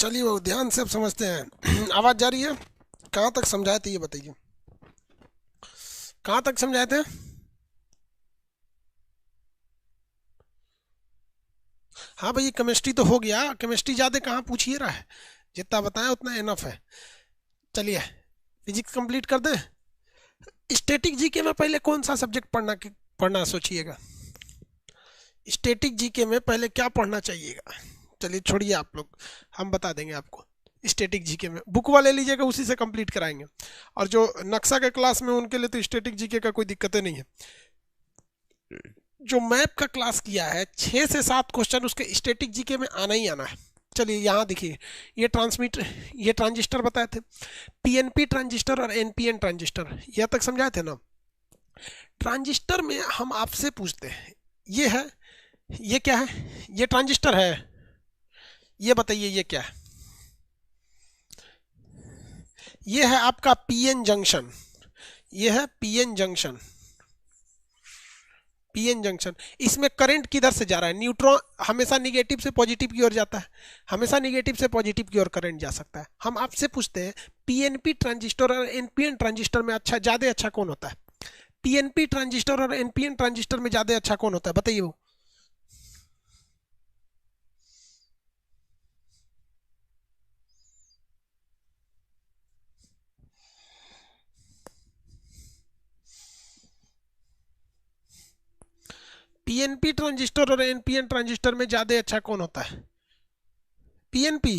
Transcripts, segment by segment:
चलिए वो ध्यान से अब समझते हैं। आवाज जा रही है? कहाँ तक समझाए थे ये बताइए, कहाँ तक समझाए थे? हाँ भाई, केमिस्ट्री तो हो गया, केमिस्ट्री ज़्यादा कहाँ पूछिए रहा है, जितना बताया उतना इनफ है। चलिए फिजिक्स कंप्लीट कर दें। स्टैटिक जीके में पहले कौन सा सब्जेक्ट पढ़ना सोचिएगा। स्टैटिक जीके में पहले क्या पढ़ना चाहिएगा? चलिए छोड़िए आप लोग, हम बता देंगे आपको। स्टैटिक जीके में बुक वाले लीजिएगा, उसी से कंप्लीट कराएंगे। और जो नक्शा के क्लास में उनके लिए तो स्टैटिक जीके का कोई दिक्कतें नहीं है। जो मैप का क्लास किया है 6 से 7 क्वेश्चन उसके स्टैटिक जीके में आना ही आना है। चलिए यहाँ देखिए, ये ट्रांजिस्टर बताए थे, पीएनपी ट्रांजिस्टर और एनपीएन ट्रांजिस्टर, यह तक समझाए थे ना। ट्रांजिस्टर में हम आपसे पूछते हैं, ये है, ये क्या है? ये ट्रांजिस्टर है, ये बताइए ये क्या है? ये है आपका पीएन जंक्शन, ये है पीएन जंक्शन। पीएन जंक्शन, इसमें करंट किधर से जा रहा है? न्यूट्रॉन हमेशा निगेटिव से पॉजिटिव की ओर जाता है, हमेशा निगेटिव से पॉजिटिव की ओर करंट जा सकता है। हम आपसे पूछते हैं पीएनपी ट्रांजिस्टर और एनपीएन ट्रांजिस्टर में ज्यादा अच्छा कौन होता है? पीएनपी ट्रांजिस्टर और एनपीएन ट्रांजिस्टर में ज्यादा अच्छा कौन होता है, बताइए वो। पीएनपी ट्रांजिस्टर और एनपीएन ट्रांजिस्टर में ज्यादा अच्छा कौन होता है? पीएनपी,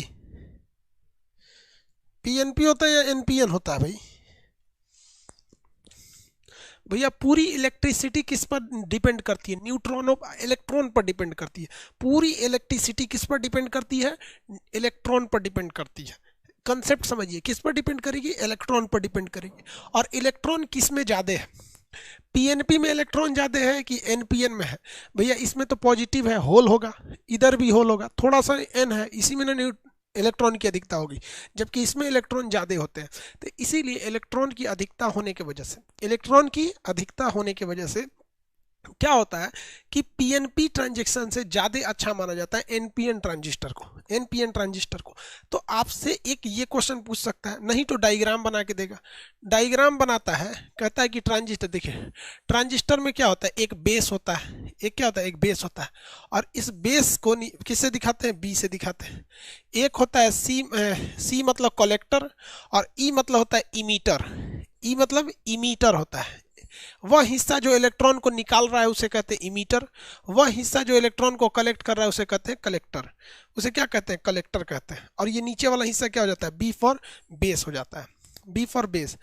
पीएनपी होता है या एनपीएन होता है भाई? भैया पूरी इलेक्ट्रिसिटी किस पर डिपेंड करती है? न्यूट्रॉन और इलेक्ट्रॉन पर डिपेंड करती है। पूरी इलेक्ट्रिसिटी किस पर डिपेंड करती है? इलेक्ट्रॉन पर डिपेंड करती है। कंसेप्ट समझिए, किस पर डिपेंड करेगी? इलेक्ट्रॉन पर डिपेंड करेगी। और इलेक्ट्रॉन किस में ज़्यादा है? पीएनपी में इलेक्ट्रॉन ज़्यादा है कि एनपीएन में है? भैया इसमें तो पॉजिटिव है, होल होगा, इधर भी होल होगा, थोड़ा सा एन है, इसी में ना इलेक्ट्रॉन की अधिकता होगी, जबकि इसमें इलेक्ट्रॉन ज़्यादा होते हैं। तो इसीलिए इलेक्ट्रॉन की अधिकता होने की वजह से, इलेक्ट्रॉन की अधिकता होने की वजह से क्या होता है कि पीएनपी ट्रांजिस्टर से ज़्यादा अच्छा माना जाता है एनपीएन ट्रांजिस्टर को, एनपीएन ट्रांजिस्टर को। तो आपसे एक ये क्वेश्चन पूछ सकता है, नहीं तो डायग्राम बना के देगा। डायग्राम बनाता है, कहता है कि ट्रांजिस्टर देखिए, ट्रांजिस्टर में क्या होता है, एक बेस होता है, एक क्या होता है, एक बेस होता है। और इस बेस को किससे दिखाते हैं? बी से दिखाते हैं। एक होता है सी मतलब कलेक्टर, और ई मतलब होता है इमीटर। ई मतलब इमीटर होता है, वह हिस्सा जो इलेक्ट्रॉन को निकाल रहा है उसे कहते हैं इमीटर, वह हिस्सा जो इलेक्ट्रॉन को कलेक्ट कर रहा है उसे कहते हैं कलेक्टर। उसे क्या कहते हैं? कलेक्टर कहते हैं। और ये नीचे वाला हिस्सा क्या हो जाता है? बी फॉर बेस हो जाता है, बी फॉर बेस।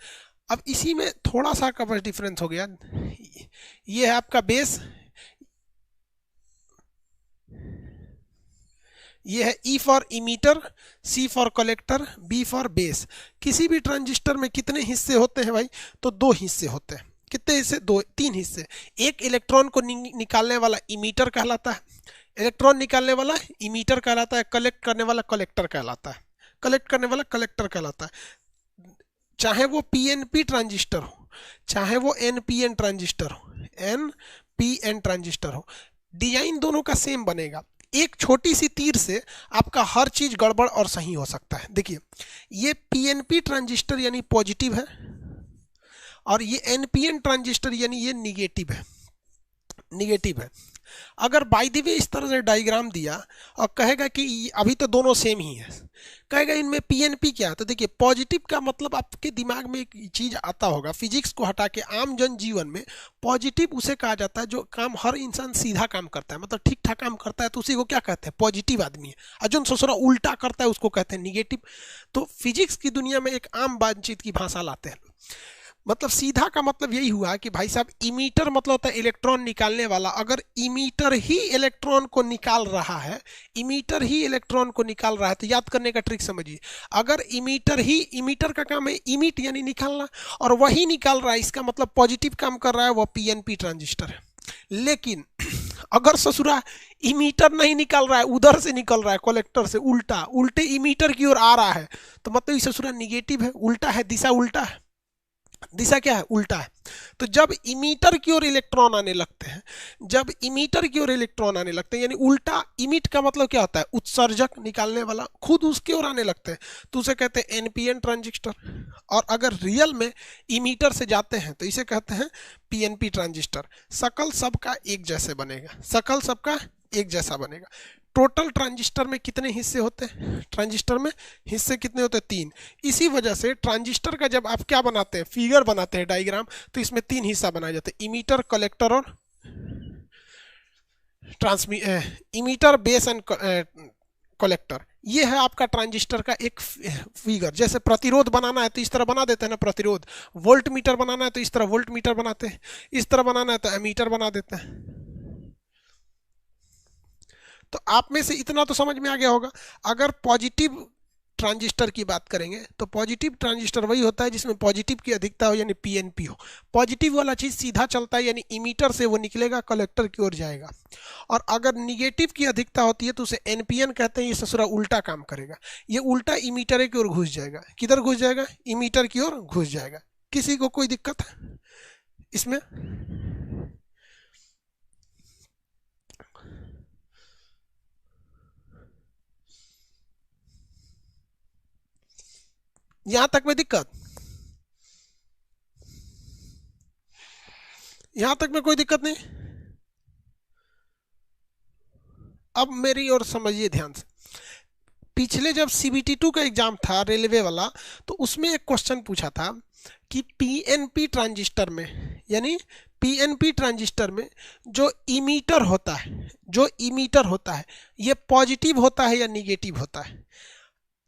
अब इसी में थोड़ा सा का बस डिफरेंस हो गया, ये है आपका बेस, ये है E for emitter, C for collector, B for base. किसी भी ट्रांजिस्टर में कितने हिस्से होते हैं भाई? तो 2 हिस्से होते हैं। कितने हिस्से? 3 हिस्से। एक इलेक्ट्रॉन को निकालने वाला इमीटर कहलाता है, इलेक्ट्रॉन निकालने वाला इमीटर कहलाता है, कलेक्ट करने वाला कलेक्टर कहलाता है, कलेक्ट करने वाला कलेक्टर कहलाता है। चाहे वो पीएनपी ट्रांजिस्टर हो, चाहे वो एनपीएन ट्रांजिस्टर हो, एनपीएन ट्रांजिस्टर हो, डिजाइन दोनों का सेम बनेगा। एक छोटी सी तीर से आपका हर चीज गड़बड़ और सही हो सकता है। देखिए ये पीएनपी ट्रांजिस्टर यानी पॉजिटिव है, और ये एनपीएन ट्रांजिस्टर यानी ये निगेटिव है, निगेटिव है। अगर बाय द वे इस तरह से डायग्राम दिया और कहेगा कि अभी तो दोनों सेम ही है, कहेगा इनमें पीएनपी क्या है, तो देखिए पॉजिटिव का मतलब आपके दिमाग में एक चीज आता होगा, फिजिक्स को हटा के आम जन जीवन में पॉजिटिव उसे कहा जाता है जो काम हर इंसान सीधा काम करता है, मतलब ठीक ठाक काम करता है, तो उसी को क्या कहते हैं? पॉजिटिव आदमी है। और जो ससुरा उल्टा करता है उसको कहते हैं निगेटिव। तो फिजिक्स की दुनिया में एक आम बातचीत की भाषा लाते हैं। मतलब सीधा का मतलब यही हुआ कि भाई साहब इमीटर मतलब होता है इलेक्ट्रॉन निकालने वाला। अगर इमीटर ही इलेक्ट्रॉन को निकाल रहा है, इमीटर ही इलेक्ट्रॉन को निकाल रहा है, तो याद करने का ट्रिक समझिए। अगर इमीटर का काम है इमिट यानी निकालना, और वही निकाल रहा है, इसका मतलब पॉजिटिव काम कर रहा है, वह पीएनपी ट्रांजिस्टर है। लेकिन अगर ससुरा इमीटर नहीं निकल रहा है, उधर से निकल रहा है, कलेक्टर से उल्टा, उल्टे इमीटर की ओर आ रहा है, तो मतलब ये ससुरा निगेटिव है, उल्टा है, दिशा उल्टा है। दिशा क्या है, उल्टा है। तो जब इमीटर की ओर इलेक्ट्रॉन आने लगते हैं, जब इमीटर की ओर इलेक्ट्रॉन आने लगते हैं, यानी उल्टा, इमिट का मतलब क्या होता है, उत्सर्जक, निकालने वाला, खुद उसकी ओर आने लगते हैं, तो उसे कहते हैं एनपीएन ट्रांजिस्टर। और अगर रियल में इमीटर से जाते हैं तो इसे कहते हैं पीएनपी ट्रांजिस्टर। शकल सबका एक जैसे बनेगा, शकल सबका एक जैसा बनेगा। टोटल ट्रांजिस्टर में कितने हिस्से होते हैं, ट्रांजिस्टर में हिस्से कितने होते हैं, 3। इसी वजह से ट्रांजिस्टर का जब आप क्या बनाते हैं, फिगर बनाते हैं, डायग्राम, तो इसमें 3 हिस्सा बनाए जाते हैं, इमीटर, कलेक्टर और ट्रांसमी इमीटर, बेस एंड कलेक्टर। ये है आपका ट्रांजिस्टर का एक फिगर। जैसे प्रतिरोध बनाना है तो इस तरह बना देते हैं ना प्रतिरोध, वोल्ट मीटर बनाना है तो इस तरह वोल्ट मीटर बनाते हैं, इस तरह बनाना है तो एमीटर बना देते हैं। तो आप में से इतना तो समझ में आ गया होगा। अगर पॉजिटिव ट्रांजिस्टर की बात करेंगे तो पॉजिटिव ट्रांजिस्टर वही होता है जिसमें पॉजिटिव की अधिकता हो, यानी पीएनपी हो। पॉजिटिव वाला चीज सीधा चलता है, यानी इमीटर से वो निकलेगा, कलेक्टर की ओर जाएगा। और अगर निगेटिव की अधिकता होती है तो उसे एनपीएन कहते हैं, ये ससुरा उल्टा काम करेगा, ये उल्टा इमीटर की ओर घुस जाएगा। किधर घुस जाएगा, इमीटर की ओर घुस जाएगा। किसी को कोई दिक्कत है इसमें? यहां तक में दिक्कत, यहां तक में कोई दिक्कत नहीं? अब मेरी ओर समझिए ध्यान से। पिछले जब CBT2 का एग्जाम था रेलवे वाला, तो उसमें एक क्वेश्चन पूछा था कि पीएनपी ट्रांजिस्टर में, यानी पीएनपी ट्रांजिस्टर में जो इमीटर होता है, जो इमीटर होता है, ये पॉजिटिव होता है या निगेटिव होता है,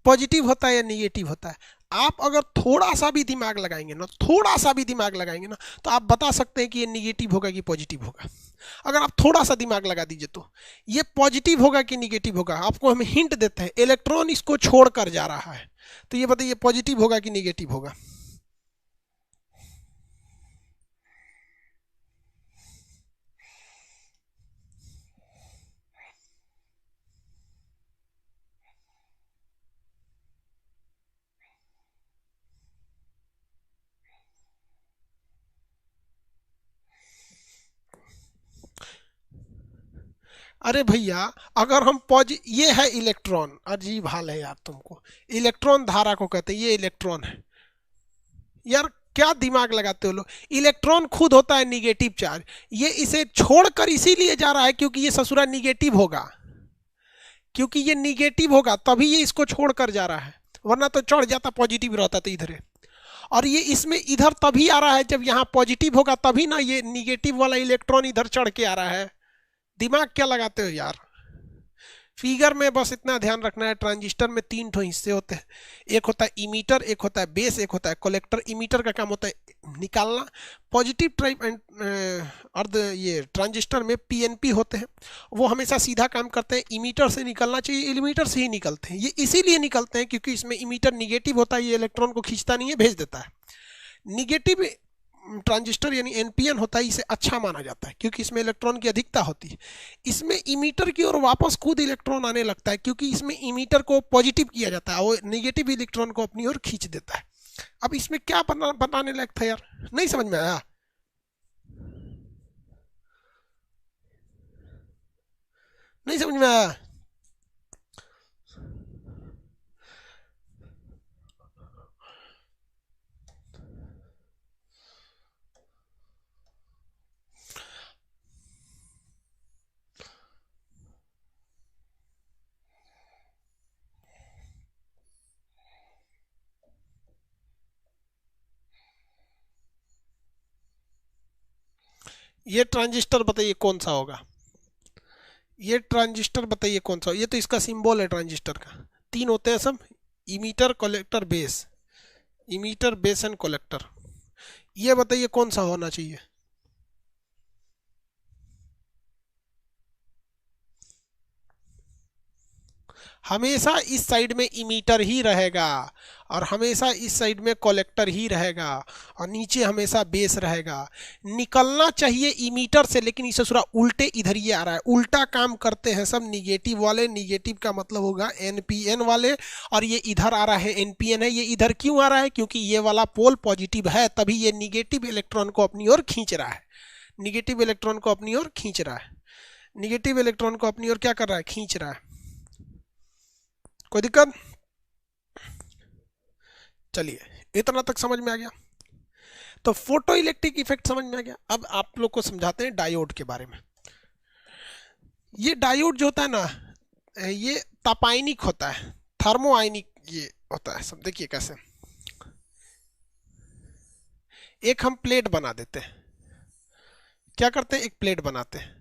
पॉजिटिव होता है या निगेटिव होता है। आप अगर थोड़ा सा भी दिमाग लगाएंगे ना, थोड़ा सा भी दिमाग लगाएंगे ना, तो आप बता सकते हैं कि ये निगेटिव होगा कि पॉजिटिव होगा। अगर आप थोड़ा सा दिमाग लगा दीजिए तो ये पॉजिटिव होगा कि निगेटिव होगा। आपको हम हिंट देते हैं, इलेक्ट्रॉन इसको छोड़कर जा रहा है, तो ये बताइए पॉजिटिव होगा कि निगेटिव होगा। अरे भैया, अगर हम ये है इलेक्ट्रॉन, अजीब हाल है यार तुमको, इलेक्ट्रॉन धारा को कहते हैं, ये इलेक्ट्रॉन है यार, क्या दिमाग लगाते हो लोग। इलेक्ट्रॉन खुद होता है निगेटिव चार्ज, ये इसे छोड़कर इसीलिए जा रहा है क्योंकि ये ससुरा निगेटिव होगा, क्योंकि ये निगेटिव होगा तभी ये इसको छोड़कर जा रहा है, वरना तो चढ़ जाता, पॉजिटिव रहता तो इधर है। और ये इसमें इधर तभी आ रहा है जब यहाँ पॉजिटिव होगा, तभी ना ये निगेटिव वाला इलेक्ट्रॉन इधर चढ़ के आ रहा है। दिमाग क्या लगाते हो यार। फिगर में बस इतना ध्यान रखना है, ट्रांजिस्टर में 3 ठो हिस्से होते हैं, एक होता है इमीटर, एक होता है बेस, एक होता है कलेक्टर। इमीटर का काम होता है निकालना, पॉजिटिव टाइप एंड अर्ध ये ट्रांजिस्टर में पीएनपी होते हैं, वो हमेशा सीधा काम करते हैं, इमीटर से निकलना चाहिए, इमीटर से ही निकलते हैं। ये इसीलिए निकलते हैं क्योंकि इसमें इमीटर निगेटिव होता है, ये इलेक्ट्रॉन को खींचता नहीं है, भेज देता है। निगेटिव ट्रांजिस्टर यानी एनपीएन होता है, इसे अच्छा माना जाता है क्योंकि इसमें इलेक्ट्रॉन की अधिकता होती है। इसमें इमीटर की ओर वापस खुद इलेक्ट्रॉन आने लगता है क्योंकि इसमें इमीटर को पॉजिटिव किया जाता है, वो नेगेटिव इलेक्ट्रॉन को अपनी ओर खींच देता है। अब इसमें क्या बनाने लायक था यार, नहीं समझ में आया? नहीं समझ में आया? ये ट्रांजिस्टर बताइए कौन सा होगा, ये ट्रांजिस्टर बताइए कौन सा, ये तो इसका सिंबल है ट्रांजिस्टर का, 3 होते हैं सब, emitter, collector, base, emitter, base and collector. ये बताइए कौन सा होना चाहिए। हमेशा इस साइड में इमीटर ही रहेगा और हमेशा इस साइड में कलेक्टर ही रहेगा और नीचे हमेशा बेस रहेगा। निकलना चाहिए इमीटर से, लेकिन इसे थोड़ा उल्टे इधर ये आ रहा है। उल्टा काम करते हैं सब निगेटिव वाले। निगेटिव का मतलब होगा एनपीएन वाले, और ये इधर आ रहा है एनपीएन है। ये इधर क्यों आ रहा है? क्योंकि ये वाला पोल पॉजिटिव है, तभी ये निगेटिव इलेक्ट्रॉन को अपनी ओर खींच रहा है। निगेटिव इलेक्ट्रॉन को अपनी ओर खींच रहा है। निगेटिव इलेक्ट्रॉन को अपनी ओर क्या कर रहा है? खींच रहा है। कोई दिक्कत? चलिए, इतना तक समझ में आ गया। तो फोटो इलेक्ट्रिक इफेक्ट समझ में आ गया। अब आप लोग को समझाते हैं डायोड के बारे में। ये डायोड जो होता है ना, ये तापायनिक होता है, थर्मोआयनिक ये होता है सब। देखिए कैसे, एक हम प्लेट बना देते हैं। क्या करते हैं? एक प्लेट बनाते हैं,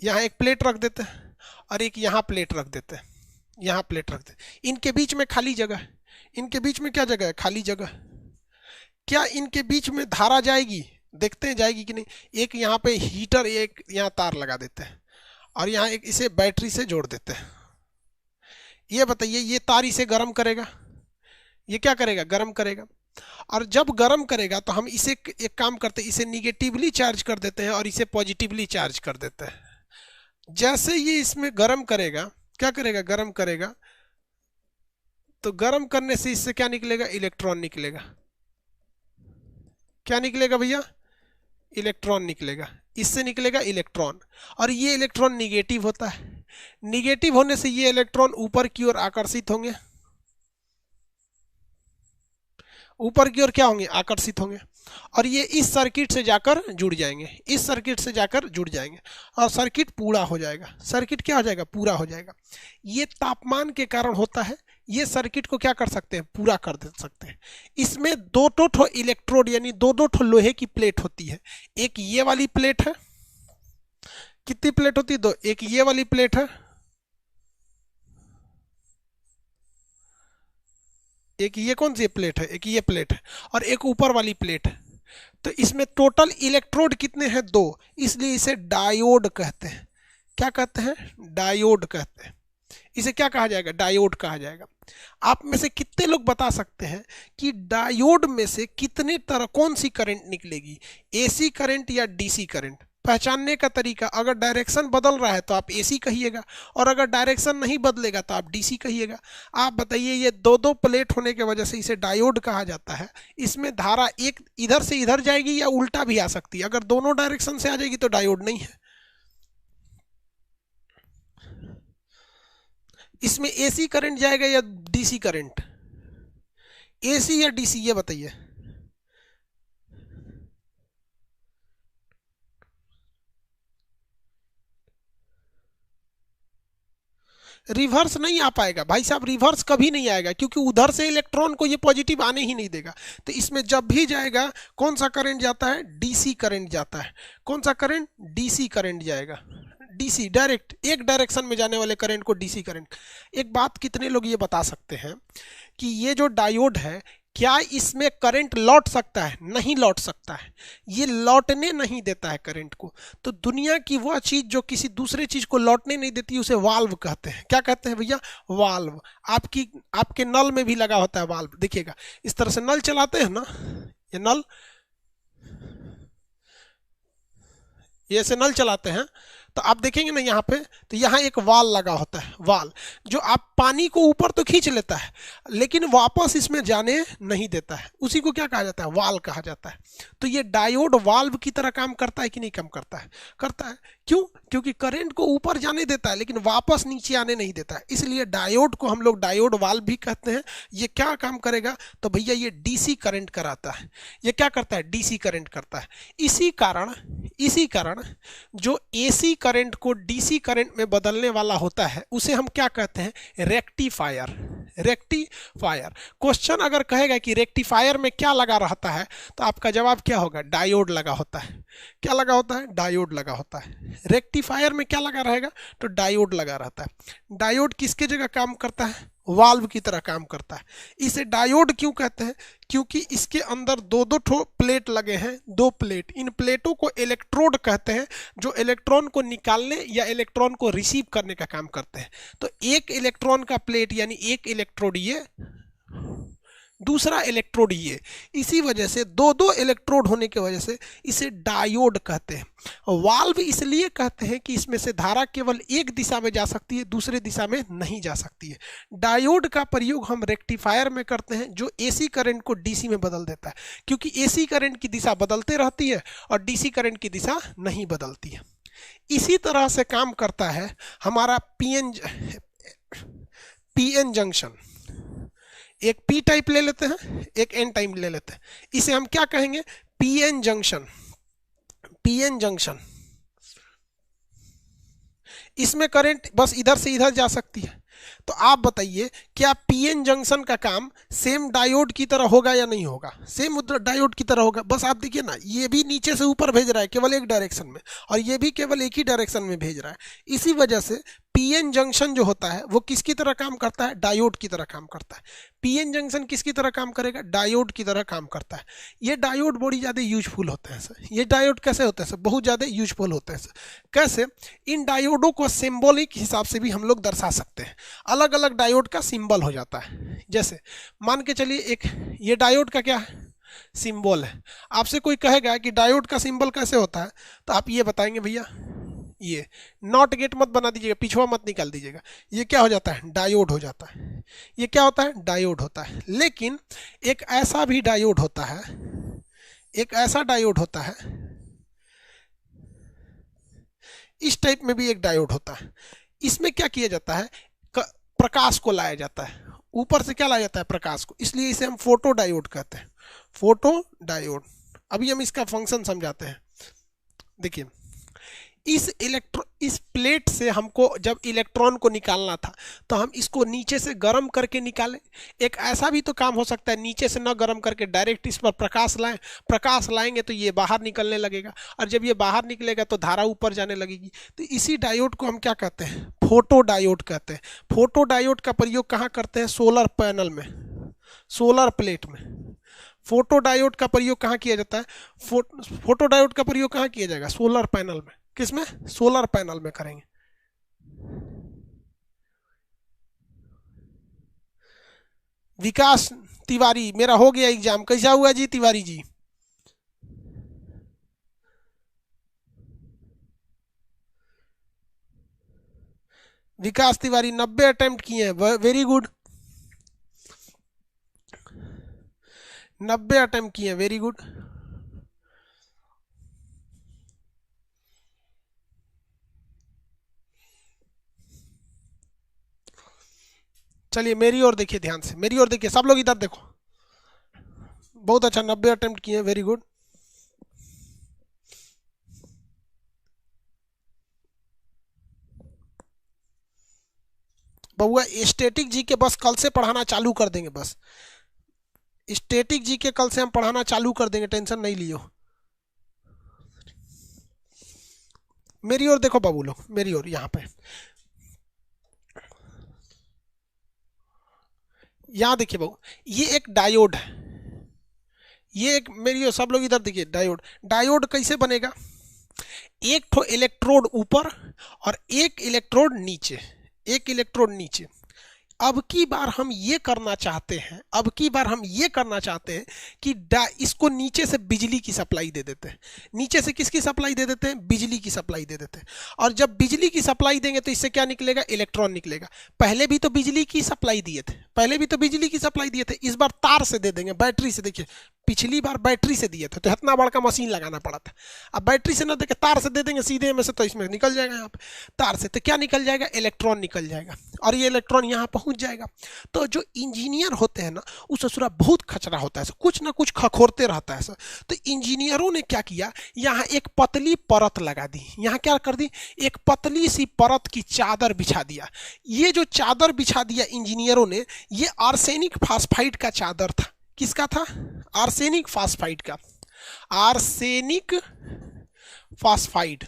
यहाँ एक प्लेट रख देते हैं और एक यहाँ प्लेट रख देते हैं, यहाँ प्लेट रख देते हैं। इनके बीच में खाली जगह है। इनके बीच में क्या जगह है? खाली जगह। क्या इनके बीच में धारा जाएगी? देखते हैं जाएगी कि नहीं। एक यहाँ पे हीटर, एक यहाँ तार लगा देते हैं और यहाँ एक इसे बैटरी से जोड़ देते हैं। ये बताइए, ये तार इसे गर्म करेगा? ये क्या करेगा? गर्म करेगा। और जब गर्म करेगा तो हम इसे एक काम करते हैं, इसे निगेटिवली चार्ज कर देते हैं और इसे पॉजिटिवली चार्ज कर देते हैं। जैसे ये इसमें गर्म करेगा, क्या करेगा? गर्म करेगा, तो गर्म करने से इससे क्या निकलेगा? इलेक्ट्रॉन निकलेगा। क्या निकलेगा भैया? इलेक्ट्रॉन निकलेगा। इससे निकलेगा इलेक्ट्रॉन, और ये इलेक्ट्रॉन निगेटिव होता है। निगेटिव होने से ये इलेक्ट्रॉन ऊपर की ओर आकर्षित होंगे। ऊपर की ओर क्या होंगे? आकर्षित होंगे, और ये इस सर्किट से जाकर जुड़ जाएंगे। इस सर्किट से जाकर जुड़ जाएंगे और सर्किट पूरा हो जाएगा। सर्किट क्या हो जाएगा? पूरा हो जाएगा। ये तापमान के कारण होता है। ये सर्किट को क्या कर सकते हैं? पूरा कर दे सकते हैं। इसमें दो ठो इलेक्ट्रोड यानी दो ठो लोहे की प्लेट होती है। एक ये वाली प्लेट है। कितनी प्लेट होती है? दो। एक ये वाली प्लेट है, एक ये कौन सी प्लेट है? एक ये प्लेट है, और एक ऊपर वाली प्लेट है। तो इसमें टोटल इलेक्ट्रोड कितने हैं? दो। इसलिए इसे डायोड कहते हैं। क्या कहते हैं? डायोड कहते हैं। इसे क्या कहा जाएगा? डायोड कहा जाएगा। आप में से कितने लोग बता सकते हैं कि डायोड में से कितने तरह, कौन सी करंट निकलेगी? एसी करंट या डीसी करंट? पहचानने का तरीका, अगर डायरेक्शन बदल रहा है तो आप एसी कहिएगा, और अगर डायरेक्शन नहीं बदलेगा तो आप डीसी कहिएगा। आप बताइए, ये दो दो प्लेट होने की वजह से इसे डायोड कहा जाता है। इसमें धारा एक इधर से इधर जाएगी या उल्टा भी आ सकती है। अगर दोनों डायरेक्शन से आ जाएगी तो डायोड नहीं है। इसमें एसी करंट जाएगा या डीसी करंट? एसी या डीसी, ये बताइए। रिवर्स नहीं आ पाएगा भाई साहब, रिवर्स कभी नहीं आएगा, क्योंकि उधर से इलेक्ट्रॉन को ये पॉजिटिव आने ही नहीं देगा। तो इसमें जब भी जाएगा, कौन सा करंट जाता है? डीसी करंट जाता है। कौन सा करंट? डीसी करंट जाएगा। डीसी, डायरेक्ट एक डायरेक्शन में जाने वाले करंट को डीसी करंट। एक बात कितने लोग ये बता सकते हैं कि ये जो डायोड है, क्या इसमें करंट लौट सकता है? नहीं लौट सकता है। ये लौटने नहीं देता है करंट को। तो दुनिया की वह चीज जो किसी दूसरे चीज को लौटने नहीं देती, उसे वाल्व कहते हैं। क्या कहते हैं भैया? वाल्व। आपके नल में भी लगा होता है वाल्व। देखिएगा, इस तरह से नल चलाते हैं ना, ये नल, ये ऐसे नल चलाते हैं, तो आप देखेंगे ना यहाँ पे, तो यहाँ एक वाल लगा होता है। वाल जो आप पानी को ऊपर तो खींच लेता है, लेकिन वापस इसमें जाने नहीं देता है। उसी को क्या कहा जाता है? वाल कहा जाता है। तो ये डायोड वाल्व की तरह काम करता है कि नहीं काम करता है? करता है। क्यों? क्योंकि करंट को ऊपर जाने देता है लेकिन वापस नीचे आने नहीं देता है। इसलिए डायोड को हम लोग डायोड वाल्व भी कहते हैं। ये क्या काम करेगा? तो भैया ये डीसी करंट कराता है। ये क्या करता है? डीसी करंट करता है। इसी कारण जो एसी करंट को डीसी करंट में बदलने वाला होता है, उसे हम क्या कहते हैं? रेक्टिफायर। रेक्टिफायर। क्वेश्चन अगर कहेगा कि रेक्टिफायर में क्या लगा रहता है, तो आपका जवाब क्या होगा? डायोड लगा होता है। क्या लगा होता है? डायोड लगा होता है। रेक्टिफायर में क्या लगा रहेगा? तो डायोड लगा रहता है। डायोड किसके जगह काम करता है? वाल्व की तरह काम करता है। इसे डायोड क्यों कहते हैं? क्योंकि इसके अंदर दो दो ठो प्लेट लगे हैं, दो प्लेट। इन प्लेटों को इलेक्ट्रोड कहते हैं, जो इलेक्ट्रॉन को निकालने या इलेक्ट्रॉन को रिसीव करने का काम करते हैं। तो एक इलेक्ट्रॉन का प्लेट यानी एक इलेक्ट्रोड ये, दूसरा इलेक्ट्रोड ये। इसी वजह से दो दो इलेक्ट्रोड होने की वजह से इसे डायोड कहते हैं। वाल्व इसलिए कहते हैं कि इसमें से धारा केवल एक दिशा में जा सकती है, दूसरे दिशा में नहीं जा सकती है। डायोड का प्रयोग हम रेक्टिफायर में करते हैं, जो एसी करंट को डीसी में बदल देता है, क्योंकि एसी करंट की दिशा बदलते रहती है और डीसी करंट की दिशा नहीं बदलती है। इसी तरह से काम करता है हमारा पीएन जंक्शन। एक पी टाइप ले लेते हैं, एक एन टाइप ले लेते हैं। इसे हम क्या कहेंगे? PN junction. पीएन जंक्शन, इसमें करंट बस इधर से इधर जा सकती है। तो आप बताइए, क्या पीएन जंक्शन का काम सेम डायोड की तरह होगा या नहीं होगा? सेम डायोड की तरह होगा। बस आप देखिए ना, ये भी नीचे से ऊपर भेज रहा है केवल एक डायरेक्शन में, और ये भी केवल एक ही डायरेक्शन में भेज रहा है। इसी वजह से पीएन जंक्शन जो होता है वो किसकी तरह काम करता है? डायोड की तरह काम करता है। पीएन जंक्शन किसकी तरह काम करेगा? डायोड की तरह काम करता है। ये डायोड बड़ी ज़्यादा यूजफुल होते हैं सर। ये डायोड कैसे होते हैं सर? बहुत ज़्यादा यूजफुल होते हैं सर। कैसे? इन डायोडों को सिंबॉलिक हिसाब से भी हम लोग दर्शा सकते हैं। अलग अलग डायोड का सिंबल हो जाता है। जैसे मान के चलिए, एक ये डायोड का क्या है? सिंबल है। आपसे कोई कहेगा कि डायोड का सिंबल कैसे होता है, तो आप ये बताएंगे भैया, ये नॉट गेट मत बना दीजिएगा, पिछवा मत निकाल दीजिएगा। ये क्या हो जाता है? डायोड हो जाता है। ये क्या होता है? डायोड होता है। लेकिन एक ऐसा भी डायोड होता है, एक ऐसा डायोड होता है, इस टाइप में भी एक डायोड होता है। इसमें क्या किया जाता है? प्रकाश को लाया जाता है। ऊपर से क्या लाया जाता है? प्रकाश को। इसलिए इसे हम फोटो डायोड कहते हैं। Photo diode. अभी हम इसका फंक्शन समझाते हैं। देखिए, इस प्लेट से हमको जब इलेक्ट्रॉन को निकालना था, तो हम इसको नीचे से गर्म करके निकालें। एक ऐसा भी तो काम हो सकता है, नीचे से न गर्म करके डायरेक्ट इस पर प्रकाश लाएं। प्रकाश लाएंगे तो ये बाहर निकलने लगेगा, और जब ये बाहर निकलेगा तो धारा ऊपर जाने लगेगी। तो इसी डायोड को हम क्या कहते हैं? फोटो डायोड कहते हैं। फोटो डायोड का प्रयोग कहाँ करते हैं? सोलर पैनल में, सोलर प्लेट में। फोटो डायोड का प्रयोग कहाँ किया जाता है? फोटो डायोड का प्रयोग कहाँ किया जाएगा? सोलर पैनल में। किसमें? सोलर पैनल में करेंगे। विकास तिवारी, मेरा हो गया एग्जाम, कैसा हुआ जी तिवारी जी? विकास तिवारी 90 अटेम्प्ट किए हैं, वेरी गुड। 90 अटेम्प्ट किए हैं, वेरी गुड। चलिए मेरी ओर देखिए, ध्यान से मेरी ओर देखिए, सब लोग इधर देखो। बहुत अच्छा, 90 अटेम्प्ट किए हैं, वेरी गुड। बउआ स्टैटिक जी के बस कल से पढ़ाना चालू कर देंगे। बस स्टैटिक जी के कल से हम पढ़ाना चालू कर देंगे, टेंशन नहीं लियो। मेरी ओर देखो बाबू लोग, मेरी ओर यहाँ पे, यहाँ देखिए बाबू, ये एक डायोड है। ये एक, मेरी ओर सब लोग इधर देखिए, डायोड। डायोड कैसे बनेगा? एक ठो इलेक्ट्रोड ऊपर और एक इलेक्ट्रोड नीचे, एक इलेक्ट्रोड नीचे। अब की बार हम ये करना चाहते हैं, अब की बार हम ये करना चाहते हैं कि इसको नीचे से बिजली की सप्लाई दे देते हैं। नीचे से किसकी सप्लाई दे देते हैं? बिजली की सप्लाई दे देते हैं। और जब बिजली की सप्लाई देंगे तो इससे क्या निकलेगा? इलेक्ट्रॉन निकलेगा। पहले भी तो बिजली की सप्लाई दिए थे, पहले भी तो बिजली की सप्लाई दिए थे। इस बार तार से दे देंगे, बैटरी से। देखिए पिछली बार बैटरी से दिए थे तो इतना बड़ा मशीन लगाना पड़ा था। अब बैटरी से ना देके तार से दे देंगे सीधे में से, तो इसमें निकल जाएगा। यहाँ पे तार से तो क्या निकल जाएगा? इलेक्ट्रॉन निकल जाएगा, और ये इलेक्ट्रॉन यहाँ पहुँच जाएगा। तो जो इंजीनियर होते हैं ना, उस ससुरा बहुत खचरा होता है, कुछ ना कुछ खखोरते रहता है। तो इंजीनियरों ने क्या किया? यहाँ एक पतली परत लगा दी। यहाँ क्या कर दी? एक पतली सी परत की चादर बिछा दिया। ये जो चादर बिछा दिया इंजीनियरों ने, ये आर्सेनिक फास्फाइड का चादर था। किसका था? आर्सेनिक फास्फाइड का। Arsenic phosphide,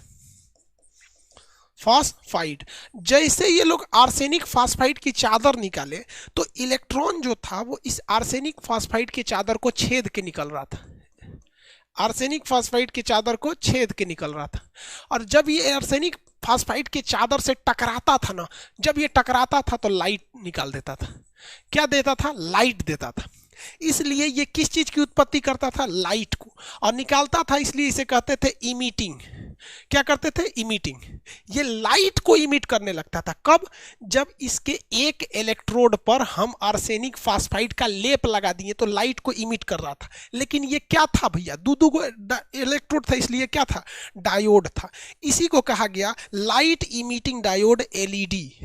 phosphide. जैसे ये लोग आर्सेनिक फास्फाइड की चादर निकाले तो इलेक्ट्रॉन जो था वो इस आर्सेनिक फास्फाइड के चादर को छेद के निकल रहा था, आर्सेनिक फास्फाइड के चादर को छेद के निकल रहा था। और जब ये आर्सेनिक फास्फाइड के चादर से टकराता था ना, जब ये टकराता था तो लाइट निकाल देता था। क्या देता था? लाइट देता था। इसलिए ये किस चीज की उत्पत्ति करता था? लाइट को। और निकालता था इसलिए इसे कहते थे इमिटिंग। क्या करते थे? इमिटिंग। ये लाइट को इमिट करने लगता था। कब? जब इसके एक इलेक्ट्रोड पर हम आर्सेनिक फास्फाइड का लेप लगा दिए तो लाइट को इमिट कर रहा था। लेकिन ये क्या था भैया? दो को इलेक्ट्रोड था, इसलिए क्या था? डायोड था। इसी को कहा गया light emitting diode, LED.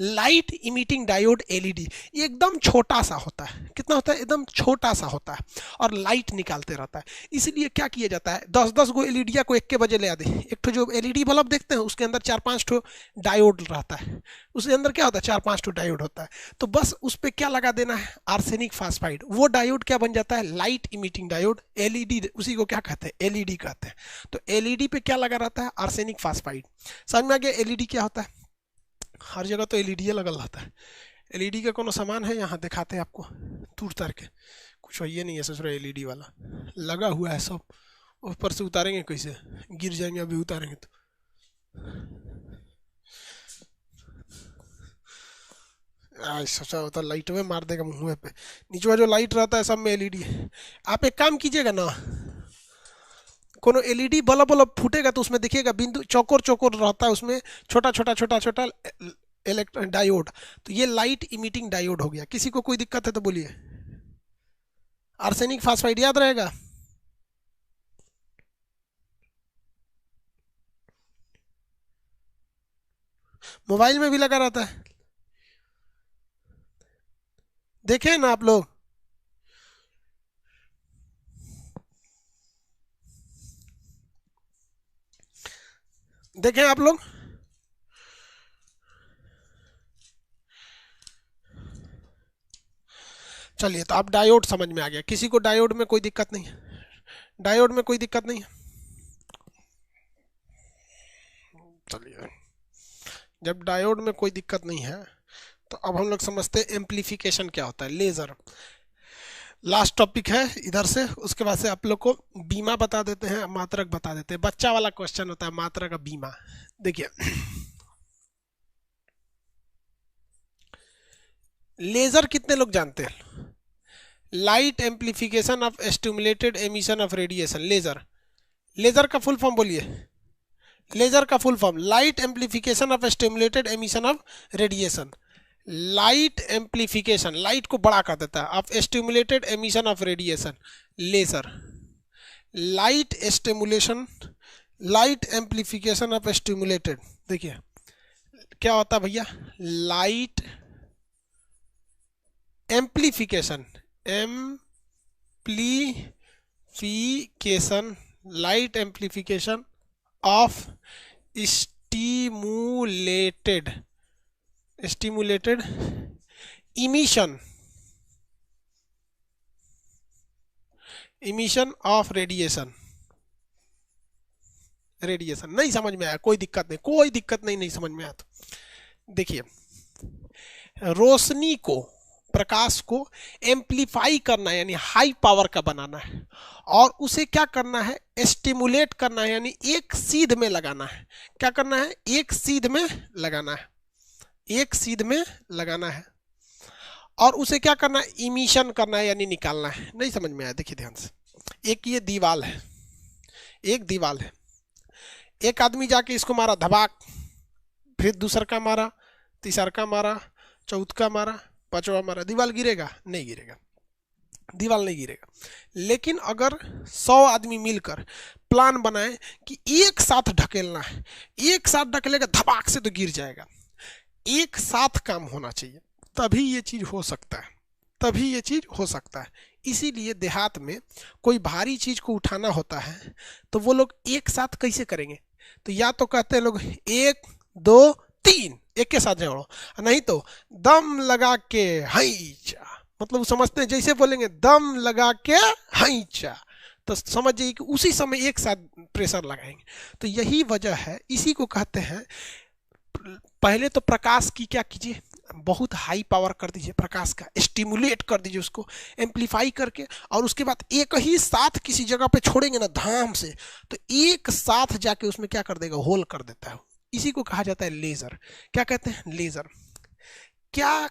Light emitting diode, LED. एकदम छोटा सा होता है। कितना होता है? एकदम छोटा सा होता है और लाइट निकालते रहता है। इसलिए क्या किया जाता है? 10-10 गो एलईडी को एक के बजे ले आते। एक तो जो एलईडी बल्ब देखते हैं उसके अंदर 4-5 ठो डायोड रहता है। उसके अंदर क्या होता है? 4-5 ठो डायोड होता है। तो बस उस पर क्या लगा देना है? Arsenic phosphide. वो डायोड क्या बन जाता है? Light emitting diode, LED. उसी को क्या कहते हैं? एलईडी कहते हैं। तो एलईडी पे क्या लगा रहता है? Arsenic phosphide. समझ में आ गया एलईडी क्या होता है? हर जगह तो एलईडी लगल रहता है। एलईडी का कोनो सामान है यहाँ दिखाते हैं आपको, दूर उतार के। कुछ ये नहीं है ससुरा एलईडी वाला, लगा हुआ है सब। ऊपर से उतारेंगे कैसे? गिर जाएंगे अभी उतारेंगे तो। सोचा होता लाइट में मार देगा मुंह पे। नीचे जो लाइट रहता है सब में एलईडी है। आप एक काम कीजिएगा ना, कोनो एलईडी बल्ब फूटेगा तो उसमें देखिएगा बिंदु चौकोर चौकोर रहता है, उसमें छोटा छोटा छोटा छोटा डायोड। तो ये लाइट इमिटिंग डायोड हो गया। किसी को कोई दिक्कत है तो बोलिए। आर्सेनिक फास्फाइड याद रहेगा? मोबाइल में भी लगा रहता है, देखे ना आप लोग? देखें आप लोग? चलिए, तो आप डायोड समझ में आ गया। किसी को डायोड में कोई दिक्कत नहीं है? डायोड में कोई दिक्कत नहीं है? चलिए, जब डायोड में कोई दिक्कत नहीं है तो अब हम लोग समझते हैं एम्प्लीफिकेशन क्या होता है। लेजर लास्ट टॉपिक है इधर से। उसके बाद से आप लोग को बीमा बता देते हैं, मात्रक बता देते हैं। बच्चा वाला क्वेश्चन होता है मात्रक का बीमा। देखिए, लेजर कितने लोग जानते हैं? Light amplification of stimulated emission of radiation. Laser, laser का फुल फॉर्म बोलिए। लेजर का full form light amplification of stimulated emission of radiation. Light amplification, light को बड़ा कर देता है, of stimulated emission of radiation, laser. Light stimulation, light amplification of stimulated. देखिए क्या होता है भैया? Light amplification, amplification, light amplification of stimulated, stimulated emission, emission of radiation. Radiation नहीं समझ में आया? कोई दिक्कत नहीं, कोई दिक्कत नहीं, नहीं समझ में आया तो देखिए, रोशनी को, प्रकाश को एम्प्लीफाई करना है यानी हाई पावर का बनाना है, और उसे क्या करना है? स्टिमुलेट करना है यानी एक सीध में लगाना है। क्या करना है? एक सीध में लगाना है, एक सीध में लगाना है। और उसे क्या करना है? इमिशन करना है यानी निकालना है। नहीं समझ में आया? देखिए ध्यान से। एक ये दीवाल है, एक दीवाल है, एक आदमी जाके इसको मारा धबाक, फिर दूसरा का मारा, तीसरा का मारा, चौथा का मारा, पांचवा मारा, दीवाल गिरेगा? नहीं गिरेगा, दीवाल नहीं गिरेगा। लेकिन अगर 100 आदमी मिलकर प्लान बनाए कि एक साथ ढकेलना है, एक साथ ढकेलेगा धबाक से तो गिर जाएगा। एक साथ काम होना चाहिए, तभी ये चीज हो सकता है, तभी ये चीज हो सकता है। इसीलिए देहात में कोई भारी चीज को उठाना होता है तो वो लोग एक साथ कैसे करेंगे? तो या तो कहते हैं लोग 1 2 3 एक के साथ जोड़ो, नहीं तो दम लगा के हैचा, मतलब समझते हैं जैसे बोलेंगे दम लगा के हैचा, तो समझिए कि उसी समय एक साथ प्रेशर लगाएंगे। तो यही वजह है, इसी को कहते हैं, पहले तो प्रकाश की क्या कीजिए, बहुत हाई पावर कर दीजिए, प्रकाश का स्टिमुलेट कर दीजिए, उसको एम्पलीफाई करके, और उसके बाद एक ही साथ किसी जगह पे छोड़ेंगे ना धाम से, तो एक साथ जाके उसमें क्या कर देगा, होल कर देता है। इसी को कहा जाता है लेजर। क्या कहते हैं, लेजर। क्या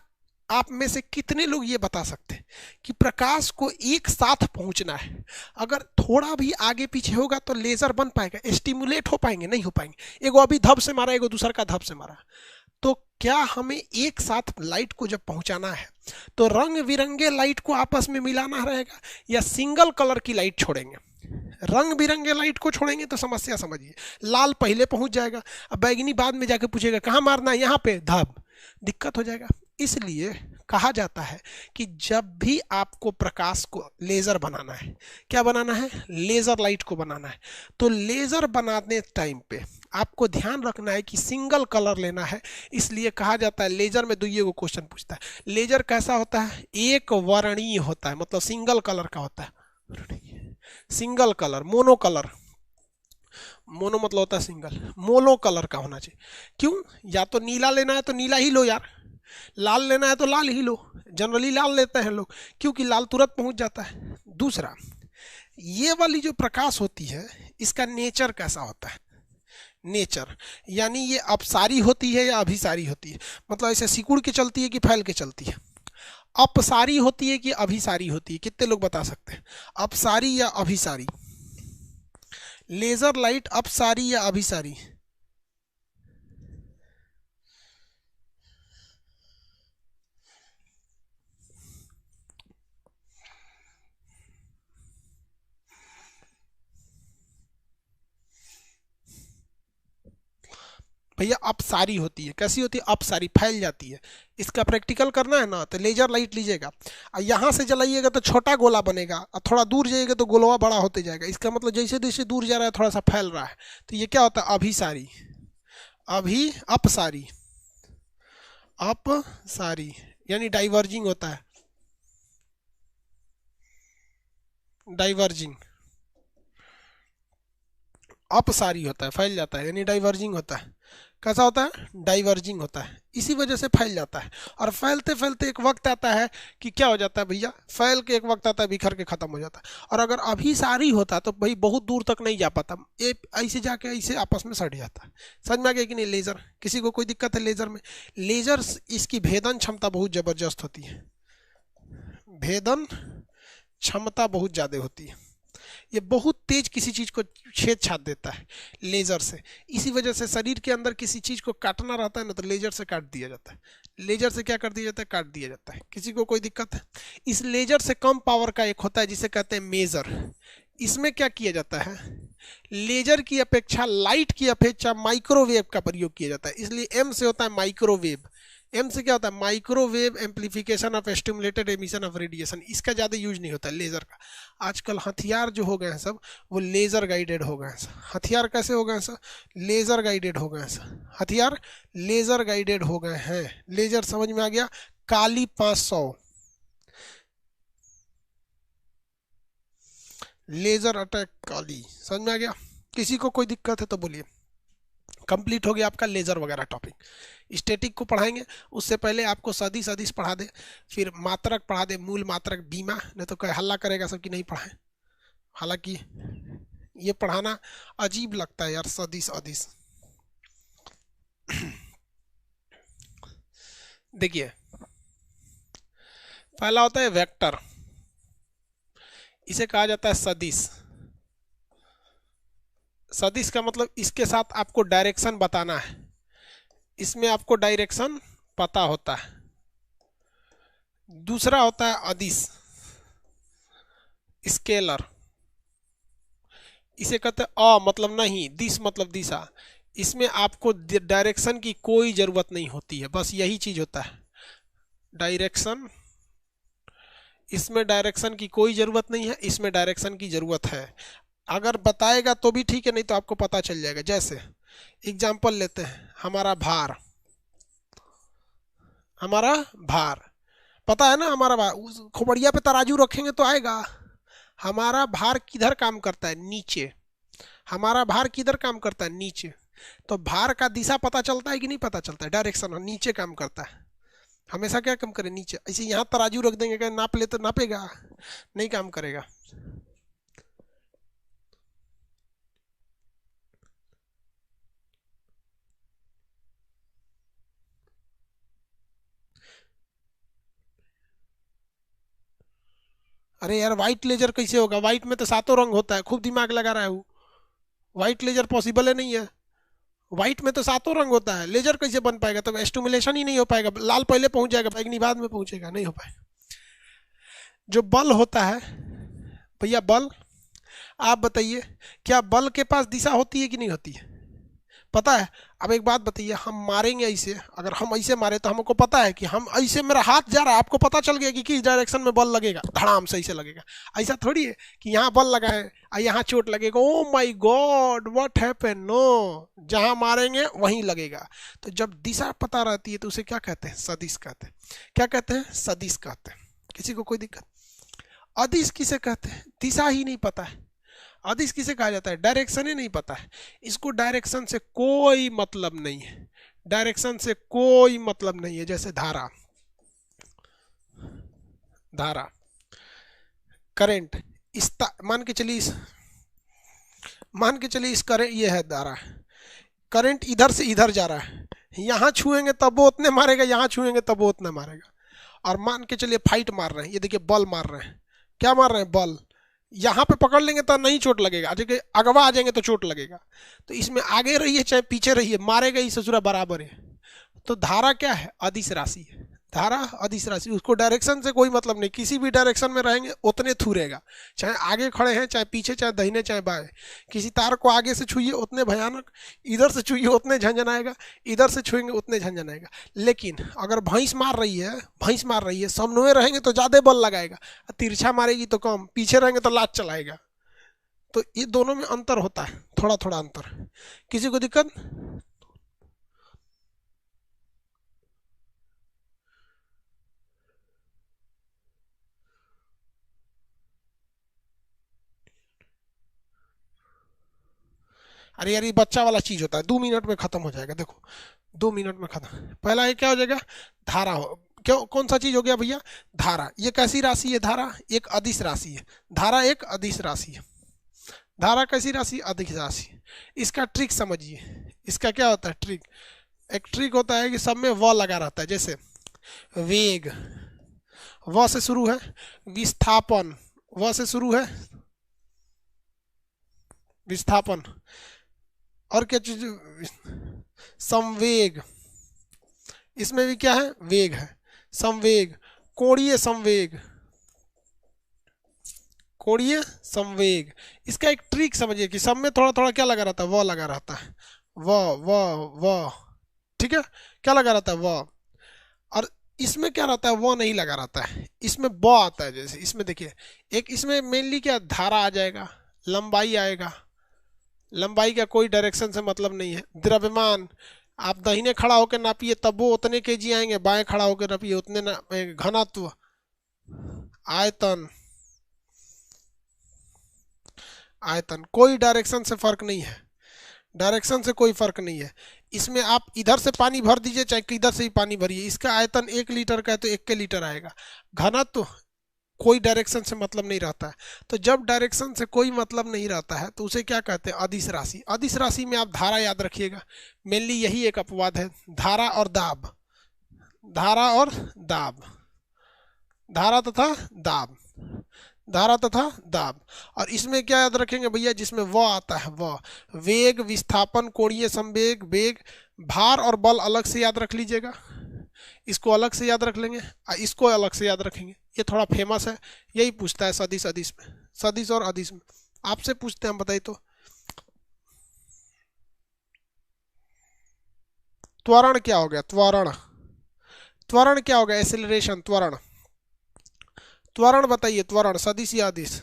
आप में से कितने लोग ये बता सकते हैं कि प्रकाश को एक साथ पहुंचना है, अगर थोड़ा भी आगे पीछे होगा तो लेजर बन पाएगा, स्टिमुलेट हो पाएंगे, नहीं हो पाएंगे। एगो अभी धब से मारा, एगो दूसरा का धब से मारा, तो क्या हमें एक साथ लाइट को जब पहुंचाना है तो रंग बिरंगे लाइट को आपस में मिलाना रहेगा, या सिंगल कलर की लाइट छोड़ेंगे? रंग बिरंगे लाइट को छोड़ेंगे तो समस्या समझिए, लाल पहले पहुंच जाएगा, अब बैगनी बाद में जाके पूछेगा कहाँ मारना है, यहाँ पे, धब, दिक्कत हो जाएगा। इसलिए कहा जाता है कि जब भी आपको प्रकाश को लेजर बनाना है, क्या बनाना है, लेजर लाइट को बनाना है, तो लेजर बनाने टाइम पे आपको ध्यान रखना है कि सिंगल कलर लेना है। इसलिए कहा जाता है, लेजर में दुइये को क्वेश्चन पूछता है, लेजर कैसा होता है, एक वर्णीय होता है, मतलब सिंगल कलर का होता है, single colour, mono colour, mono मतलब होता है सिंगल, मोनो कलर का होना चाहिए। क्यों, या तो नीला लेना है तो नीला ही लो यार, लाल लेना है तो लाल ही लो, जनरली लाल लेते हैं लोग, क्योंकि लाल तुरंत पहुंच जाता है। दूसरा, ये वाली जो प्रकाश होती है इसका नेचर कैसा होता है, नेचर यानी ये अपसारी होती है या अभिसारी होती है, मतलब ऐसे सिकुड़ के चलती है कि फैल के चलती है, अपसारी होती है कि अभिसारी होती है, कितने लोग बता सकते हैं, अपसारी या अभिसारी, लेजर लाइट अपसारी या अभिसारी? भैया अपसारी होती है। कैसी होती है, अपसारी, फैल जाती है। इसका प्रैक्टिकल करना है ना तो लेजर लाइट लीजिएगा, और यहाँ से जलाइएगा तो छोटा गोला बनेगा, और थोड़ा दूर जाइएगा तो गोलवा बड़ा होते जाएगा। इसका मतलब जैसे जैसे दूर जा रहा है थोड़ा सा फैल रहा है, तो ये क्या होता है, अभिसारी, अपसारी, अपसारी यानी डाइवर्जिंग होता है, डाइवर्जिंग, अपसारी होता है, फैल जाता है, यानी डाइवर्जिंग होता है। कैसा होता है, डाइवर्जिंग होता है, इसी वजह से फैल जाता है। और फैलते फैलते एक वक्त आता है कि क्या हो जाता है भैया, फैल के एक वक्त आता है बिखर के खत्म हो जाता है। और अगर अभिसारी होता तो भाई बहुत दूर तक नहीं जा पाता, ये ऐसे जाके ऐसे आपस में सट जाता है। समझ में आ गया कि नहीं? लेजर, किसी को कोई दिक्कत है लेजर में? लेजर इसकी भेदन क्षमता बहुत जबरदस्त होती है, भेदन क्षमता बहुत ज़्यादा होती है, ये बहुत तेज किसी चीज को छेद छाद देता है लेजर से। इसी वजह से शरीर के अंदर किसी चीज को काटना रहता है ना तो लेजर से काट दिया जाता है। लेजर से क्या कर दिया जाता है, काट दिया जाता है। किसी को कोई दिक्कत है? इस लेजर से कम पावर का एक होता है जिसे कहते हैं मेजर। इसमें क्या किया जाता है, लेजर की अपेक्षा, लाइट की अपेक्षा माइक्रोवेव का प्रयोग किया जाता है, इसलिए एम से होता है माइक्रोवेव। एम से क्या होता है, microwave amplification of stimulated emission of radiation. इसका ज़्यादा यूज नहीं होता है लेज़र का। आजकल हथियार जो हो गए हैं सब वो लेज़र गाइडेड हो गए हैं सर। हथियार कैसे हो गए हैं सर, लेज़र गाइडेड हो गए हैं सर। हथियार लेज़र गाइडेड हो गए हैं। लेज़र समझ में आ गया? काली 500 लेज़र अटैक काली, समझ में आ गया? किसी को कोई दिक्कत है तो बोलिए। कंप्लीट हो गया आपका लेज़र वगैरह टॉपिक। स्टैटिक को पढ़ाएंगे, उससे पहले आपको सदिश सदिश पढ़ा दे, फिर मात्रक पढ़ा दे, मूल मात्रक बीमा, नहीं तो कोई हल्ला करेगा सब कि नहीं पढ़ाएं। हालांकि ये पढ़ाना अजीब लगता है यार, सदिश अदिश। देखिए पहला होता है वेक्टर, इसे कहा जाता है सदिश। सदिश का मतलब इसके साथ आपको डायरेक्शन बताना है, इसमें आपको डायरेक्शन पता होता है। दूसरा होता है अदिश, स्केलर, इसे कहते हैं अ मतलब नहीं, दिश मतलब दिशा। इसमें आपको डायरेक्शन की कोई ज़रूरत नहीं होती है, बस यही चीज़ होता है डायरेक्शन। इसमें डायरेक्शन की कोई ज़रूरत नहीं है, इसमें डायरेक्शन की ज़रूरत है। अगर बताएगा तो भी ठीक है, नहीं तो आपको पता चल जाएगा। जैसे एग्जाम्पल लेते हैं, हमारा भार, हमारा भार पता है ना, हमारा भार। उस खोपड़िया पे तराजू रखेंगे तो आएगा, हमारा भार किधर काम करता है? नीचे। हमारा भार किधर काम करता है? नीचे। तो भार का दिशा पता चलता है कि नहीं पता चलता है? डायरेक्शन नीचे काम करता है, हमेशा क्या काम करे? नीचे। ऐसे यहाँ तराजू रख देंगे, क्या नाप ले तो नापेगा? नहीं काम करेगा। अरे यार व्हाइट लेजर कैसे होगा? व्हाइट में तो सातों रंग होता है, खूब दिमाग लगा रहा है वो। व्हाइट लेजर पॉसिबल है नहीं है। व्हाइट में तो सातों रंग होता है, लेजर कैसे बन पाएगा? तब एस्टिमुलेशन ही नहीं हो पाएगा, लाल पहले पहुंच जाएगा, बैगनी बाद में पहुंचेगा, नहीं हो पाएगा। जो बल होता है भैया, बल, आप बताइए, क्या बल के पास दिशा होती है कि नहीं होती है? पता है। अब एक बात बताइए, हम मारेंगे ऐसे, अगर हम ऐसे मारे तो हमको पता है कि हम ऐसे, मेरा हाथ जा रहा है, आपको पता चल गया कि किस डायरेक्शन में बल लगेगा, धड़ाम से ऐसे लगेगा। ऐसा थोड़ी है कि यहाँ बल लगा है और यहाँ चोट लगेगा, oh my god what happen, no, जहाँ मारेंगे वहीं लगेगा। तो जब दिशा पता रहती है तो उसे क्या कहते हैं? सदिश कहते हैं। क्या कहते हैं? सदिश कहते हैं। किसी को कोई दिक्कत? अदिश किसे कहते हैं? दिशा ही नहीं पता है। अदिश किसे कहा जाता है? डायरेक्शन ही नहीं पता है। इसको डायरेक्शन से कोई मतलब नहीं है, डायरेक्शन से कोई मतलब नहीं है। जैसे धारा, धारा, करंट, इस मान के चलिए इस करंट, ये है धारा, करंट इधर से इधर जा रहा है, यहाँ छुएंगे तब वो उतने मारेगा, यहाँ छुएंगे तब वो उतना मारेगा। और मान के चलिए फाइट मार रहे हैं, ये देखिए बल मार रहे हैं, क्या मार रहे हैं? बल। यहाँ पे पकड़ लेंगे तो नहीं चोट लगेगा, देखिए अगवा आ जाएंगे तो चोट लगेगा। तो इसमें आगे रहिए चाहे पीछे रहिए, मारेगा ही ससुरा बराबर है। तो धारा क्या है? अदिश राशि है। धारा अदिश राशि, उसको डायरेक्शन से कोई मतलब नहीं, किसी भी डायरेक्शन में रहेंगे उतने थूरेगा, चाहे आगे खड़े हैं चाहे पीछे, चाहे दाहिने चाहे बाएं। किसी तार को आगे से छुइए उतने भयानक, इधर से छुइए उतने झंझनाएगा, इधर से छुएंगे उतने झंझनाएगा। लेकिन अगर भैंस मार रही है, भैंस मार रही है, समन्वय रहेंगे तो ज़्यादा बल लगाएगा, तिरछा मारेगी तो कम, पीछे रहेंगे तो लात चलाएगा। तो ये दोनों में अंतर होता है, थोड़ा थोड़ा अंतर। किसी को दिक्कत? अरे यार ये बच्चा वाला चीज होता है, 2 मिनट में खत्म हो जाएगा, देखो 2 मिनट में खत्म। पहला ये क्या हो जाएगा? धारा हो, क्यों, कौन सा चीज हो गया भैया? धारा। ये कैसी राशि है? धारा एक अदिश राशि है। धारा एक अदिश राशि है। धारा कैसी राशि? अदिश राशि। इसका ट्रिक समझिए, इसका क्या होता है ट्रिक? एक ट्रिक होता है कि सब में व लगा रहता है। जैसे वेग, व से शुरू है। विस्थापन, व से शुरू है, विस्थापन। और क्या चीज? संवेग, इसमें भी क्या है? वेग है। संवेग, कोणीय संवेग, कोणीय संवेग। इसका एक ट्रिक समझिए कि सब में थोड़ा थोड़ा क्या लगा रहता है? वो लगा रहता है, वो, ठीक है, क्या लगा रहता है? वो। और इसमें क्या रहता है? वो नहीं लगा रहता है, इसमें ब आता है। जैसे इसमें देखिए, एक इसमें मेनली क्या, धारा आ जाएगा, लंबाई आएगा, लंबाई का कोई डायरेक्शन से मतलब नहीं है। द्रव्यमान, आप दाहिने खड़ा होकर नापिए तब वो उतने केजी आएंगे, बाएं खड़ा होकर नापिए उतने ना। घनत्व, आयतन, आयतन, कोई डायरेक्शन से फर्क नहीं है, डायरेक्शन से कोई फर्क नहीं है। इसमें आप इधर से पानी भर दीजिए चाहे किधर से ही पानी भरिए, इसका आयतन 1 लीटर का है तो 1 के लीटर आएगा। घनत्व, कोई डायरेक्शन से मतलब नहीं रहता है। तो जब डायरेक्शन से कोई मतलब नहीं रहता है तो उसे क्या कहते हैं? अदिश राशि। अदिश राशि में आप धारा याद रखिएगा, मेनली यही एक अपवाद है, धारा और दाब, धारा और दाब, धारा तथा दाब, धारा तथा दाब। और इसमें क्या याद रखेंगे भैया? जिसमें व आता है, व, वेग, विस्थापन, कोणीय संवेग, वेग, भार और बल अलग से याद रख लीजिएगा, इसको अलग से याद रख लेंगे, इसको अलग से याद रखेंगे। ये थोड़ा फेमस है, यही पूछता है सदिश अदिश में, सदिश और अदिश में आपसे पूछते हैं, हम बताइए तो। त्वरण क्या हो गया? त्वरण, त्वरण क्या हो गया? एक्सेलरेशन, त्वरण, त्वरण बताइए, त्वरण सदिश या अदिश?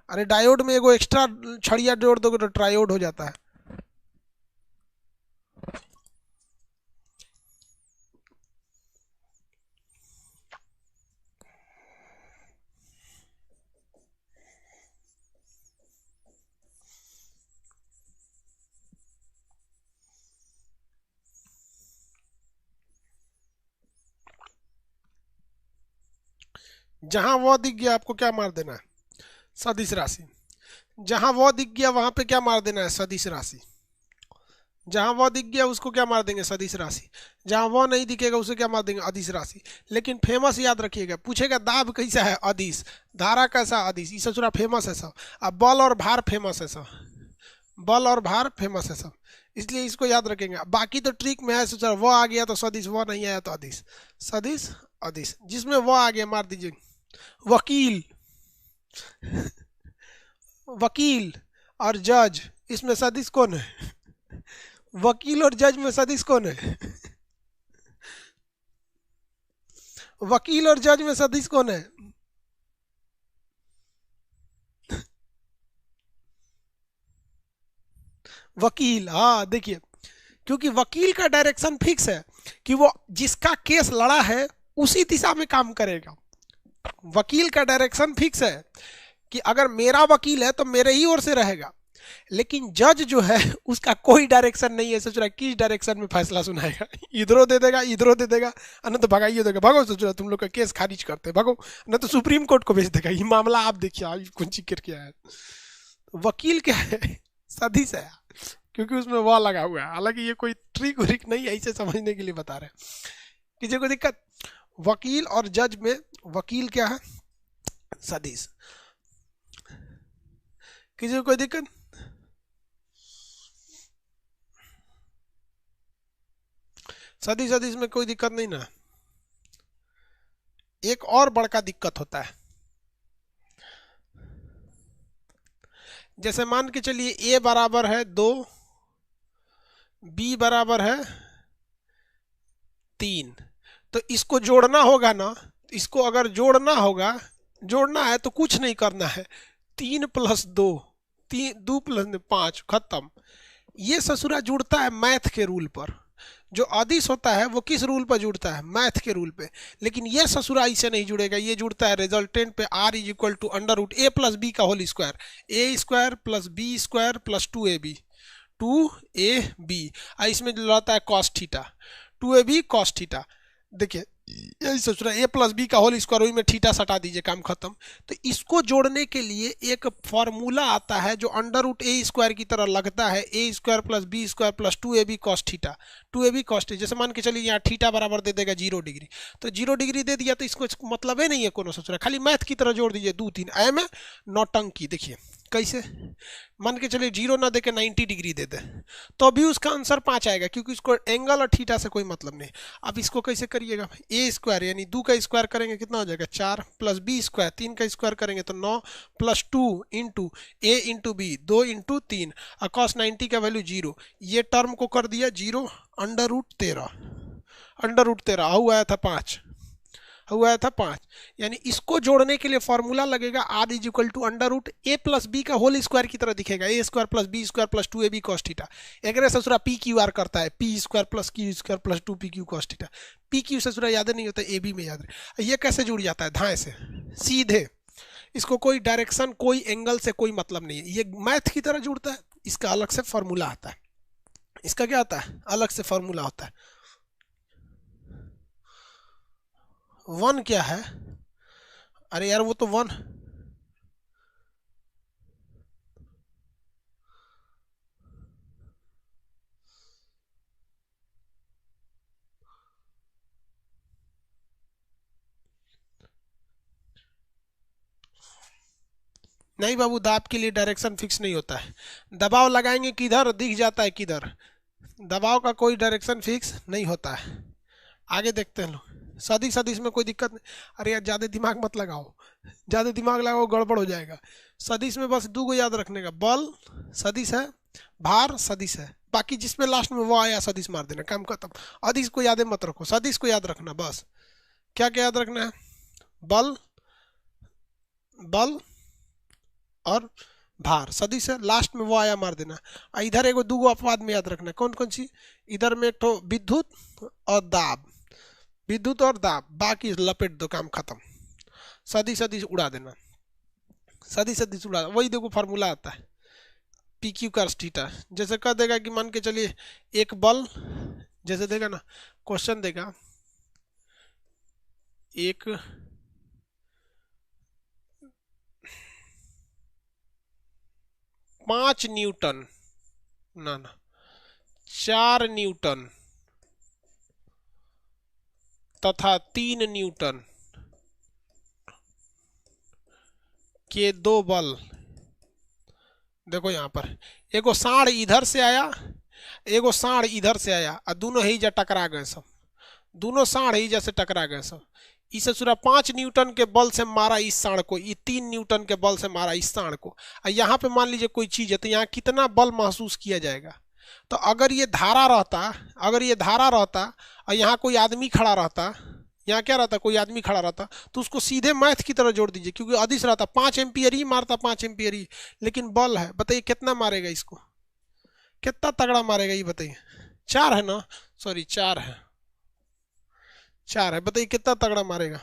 अरे डायोड में एगो एक्स्ट्रा छड़िया जोड़ दोगे तो ट्रायोड हो जाता है। जहां वो दिख गया आपको क्या मार देना है, सदिश राशि। जहां वो दिख गया वहां पे क्या मार देना है, सदिश राशि। जहां वह दिख गया उसको क्या मार देंगे, सदिश राशि। जहां वह नहीं दिखेगा उसे क्या मार देंगे, अदिश राशि। लेकिन फेमस याद रखिएगा, पूछेगा दाब कैसा है, अदिश। धारा कैसा, अदिश। ये ससुरा फेमस है सब। अब बल और भार फेमस है सब, बल और भार फेमस है सब, इसलिए इसको याद रखेंगे। बाकी तो ट्रिक में है ससुरा, वह आ गया तो सदिश, वह नहीं आया तो अदिश। सदिश अदिश, जिसमें वह आ गया मार दीजिए। वकील, वकील और जज, इसमें सदिश कौन है, वकील और जज में सदिश कौन है, वकील और जज में सदिश कौन है, वकील। हाँ देखिए, क्योंकि वकील का डायरेक्शन फिक्स है कि वो जिसका केस लड़ा है उसी दिशा में काम करेगा। वकील का डायरेक्शन फिक्स है कि अगर मेरा वकील है तो मेरे ही ओर से रहेगा। लेकिन जज जो है उसका कोई डायरेक्शन नहीं है, सोच रहा किस डायरेक्शन में फैसला सुनाएगा, इधरों दे देगा, इधरों दे देगा, न तो भगाइए देगा, भागो सोच रहा तुम लोग का केस खारिज करते भागो, न तो सुप्रीम कोर्ट को भेज देगा, ये मामला आप देखिए आज कौन सी क्या है। वकील क्या है, सदिश है, क्योंकि उसमें वह लगा हुआ है। हालांकि ये कोई ट्रिक व्रिक नहीं है, इसे समझने के लिए बता रहे हैं। किसी को दिक्कत, वकील और जज में वकील क्या है, सदिश। किसी को कोई दिक्कत, सदिश सदिश में कोई दिक्कत नहीं ना। एक और बड़का दिक्कत होता है, जैसे मान के चलिए ए बराबर है 2, बी बराबर है 3, तो इसको जोड़ना होगा ना। इसको अगर जोड़ना होगा, जोड़ना है तो कुछ नहीं करना है, 3+2, 2+5, खत्म। ये ससुरा जुड़ता है मैथ के रूल पर। जो अदिश होता है वो किस रूल पर जुड़ता है, मैथ के रूल पे। लेकिन ये ससुरा इसे नहीं जुड़ेगा, ये जुड़ता है रिजल्टेंट पे, r is equal to √a+b का whole square, a² + b² + 2ab, 2ab। इसमें रहता है cos theta, 2ab cos theta. देखिए यही सोच रहा है, a+b का होल स्क्वायर, वही में थीटा सटा दीजिए, काम खत्म। तो इसको जोड़ने के लिए एक फॉर्मूला आता है जो √a² की तरह लगता है, a² + b² + 2ab cos theta, 2ab cos theta. जैसे मान के चलिए यहाँ थीटा बराबर दे देगा 0 डिग्री, तो 0 डिग्री दे दिया तो इसको मतलब ही नहीं है कोनो, सोच रहा खाली मैथ की तरह जोड़ दीजिए, 2 3 ऐ में नौटंकी। देखिए कैसे, मान के चलिए 0 ना दे के 90 डिग्री दे दे तो भी उसका आंसर 5 आएगा, क्योंकि उसको एंगल और थीटा से कोई मतलब नहीं। अब इसको कैसे करिएगा, a² यानी 2 का स्क्वायर करेंगे कितना हो जाएगा 4, + b², 3 का स्क्वायर करेंगे तो 9, + 2 into a into B, 2 into 3, और cos 90 का वैल्यू 0। ये टर्म को कर दिया 0, √13, √13 हुआ था 5, हुआ था 5। यानी इसको जोड़ने के लिए फॉर्मूला लगेगा r is equal to √a+b का होल स्क्वायर की तरह दिखेगा, a² + b² + 2ab cos theta. एक ससुरा p/q/r करता है, p² + q² + 2pq cos theta. pq ससुरा याद नहीं होता, ab में याद रहे। ये कैसे जुड़ जाता है, धाए से सीधे, इसको कोई डायरेक्शन कोई एंगल से कोई मतलब नहीं है, ये मैथ की तरह जुड़ता है। इसका अलग से फॉर्मूला आता है, इसका क्या आता है, अलग से फॉर्मूला होता है। 1 क्या है, अरे यार वो तो 1, नहीं बाबू, दाब के लिए डायरेक्शन फिक्स नहीं होता है। दबाव लगाएंगे किधर दिख जाता है किधर, दबाव का कोई डायरेक्शन फिक्स नहीं होता है। आगे देखते हैं लोग, सदिश सदिश में कोई दिक्कत नहीं। अरे यार ज़्यादा दिमाग मत लगाओ, ज़्यादा दिमाग लगाओ गड़बड़ हो जाएगा। सदिश में बस 2 को याद रखने का, बल सदिश है, भार सदिश है, बाकी जिसमें लास्ट में वो आया सदिश मार देना, काम खत्म। अदिश को याद मत रखो, सदिश को याद रखना बस। क्या क्या याद रखना है, बल, बल और भार सदिश है, लास्ट में वो आया मार देना। इधर एगो 2 अपवाद में याद रखना, कौन कौन सी, इधर में तो विद्युत और दाब, विद्युत और दाब, बाकी लपेट दो, काम खत्म। सदिश सदिश उड़ा देना, सदिश सदिश उड़ा, वही देखो फार्मूला आता है PQ cos थीटा। जैसे कह देगा कि मान के चलिए एक बल, जैसे देगा ना क्वेश्चन देगा, एक 5 न्यूटन ना 4 न्यूटन तथा 3 न्यूटन के दो बल, देखो यहां पर एगो साढ़ इधर से आया, एगो साढ़ इधर से आया, और दोनों ही जा टकरा गए सब, दोनों साढ़ ही जैसे टकरा गए सब। इसे सूरा 5 न्यूटन के बल से मारा इस साढ़ को, ये 3 न्यूटन के बल से मारा इस साढ़ को, और यहाँ पे मान लीजिए कोई चीज है, तो यहाँ कितना बल महसूस किया जाएगा। तो अगर ये धारा रहता, अगर ये धारा रहता और यहाँ कोई आदमी खड़ा रहता, यहाँ क्या रहता, कोई आदमी खड़ा रहता, तो उसको सीधे मैथ की तरह जोड़ दीजिए, क्योंकि अदिश रहता 5 एम्पियर ही मारता, 5 एम्पियर ही, लेकिन बल है, बताइए कितना मारेगा इसको, कितना तगड़ा मारेगा ये बताइए। 4 है ना, सॉरी 4 है, 4 है, बताइए कितना तगड़ा मारेगा।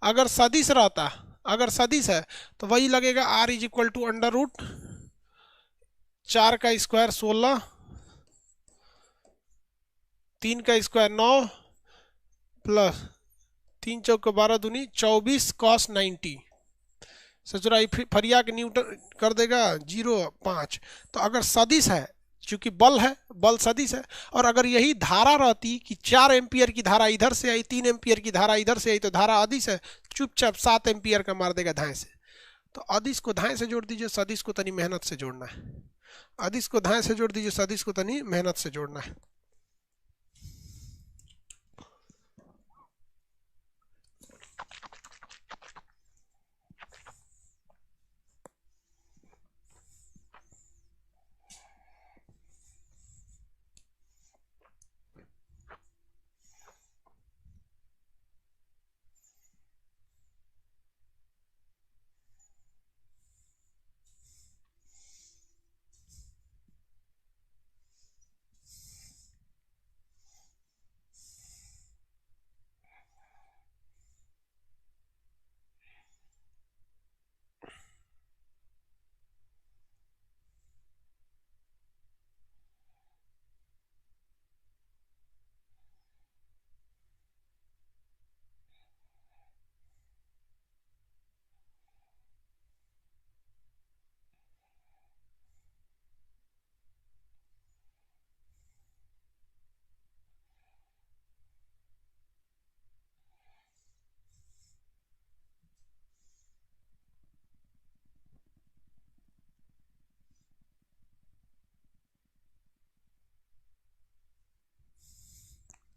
अगर सदिश रहता, अगर सदिश है तो वही लगेगा r is equal to under root 4 का स्क्वायर 16, 3 का स्क्वायर 9 प्लस 3 चौक 12 दूनी 24 cos 90, सचुराई फरिया के न्यूटन कर देगा 0.5। तो अगर सदिश है, चूंकि बल है, बल सदिश है, और अगर यही धारा रहती कि 4 एम्पियर की धारा इधर से आई, 3 एम्पियर की धारा इधर से आई, तो धारा अदिश है, चुपचाप 7 एम्पियर का मार देगा धाए से। तो अदिश को धाए से जोड़ दीजिए, सदिश को तनी मेहनत से जोड़ना है, अदिश को धाए से जोड़ दीजिए, सदिश को तनी मेहनत से जोड़ना है।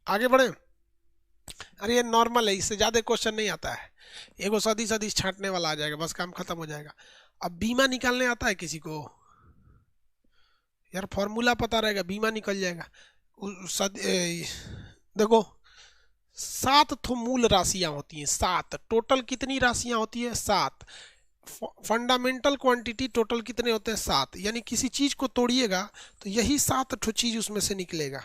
आगे बढ़े। अरे ये नॉर्मल है, इससे ज्यादा क्वेश्चन नहीं आता है, एगो सदिश सदिश छांटने वाला आ जाएगा, बस काम खत्म हो जाएगा। अब बीमा निकालने आता है किसी को, यार फॉर्मूला पता रहेगा, बीमा निकल जाएगा। देखो 7 तो मूल राशियां होती हैं, 7 टोटल कितनी राशियां होती है, 7 फंडामेंटल क्वांटिटी टोटल कितने होते हैं, 7, यानी किसी चीज को तोड़िएगा तो यही 7 चीज उसमें से निकलेगा,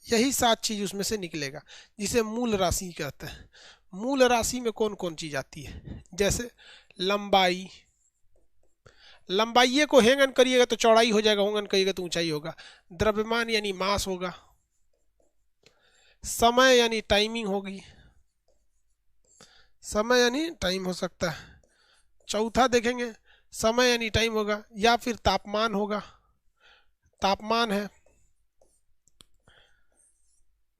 यही 7 चीज उसमें से निकलेगा, जिसे मूल राशि कहते हैं। मूल राशि में कौन कौन चीज आती है, जैसे लंबाई, लंबाई को हेंगन करिएगा तो चौड़ाई हो जाएगा, होंगन करिएगा तो ऊंचाई होगा। द्रव्यमान यानी मास होगा, समय यानी टाइमिंग होगी, समय यानी टाइम हो सकता है। चौथा देखेंगे समय यानी टाइम होगा, या फिर तापमान होगा, तापमान है,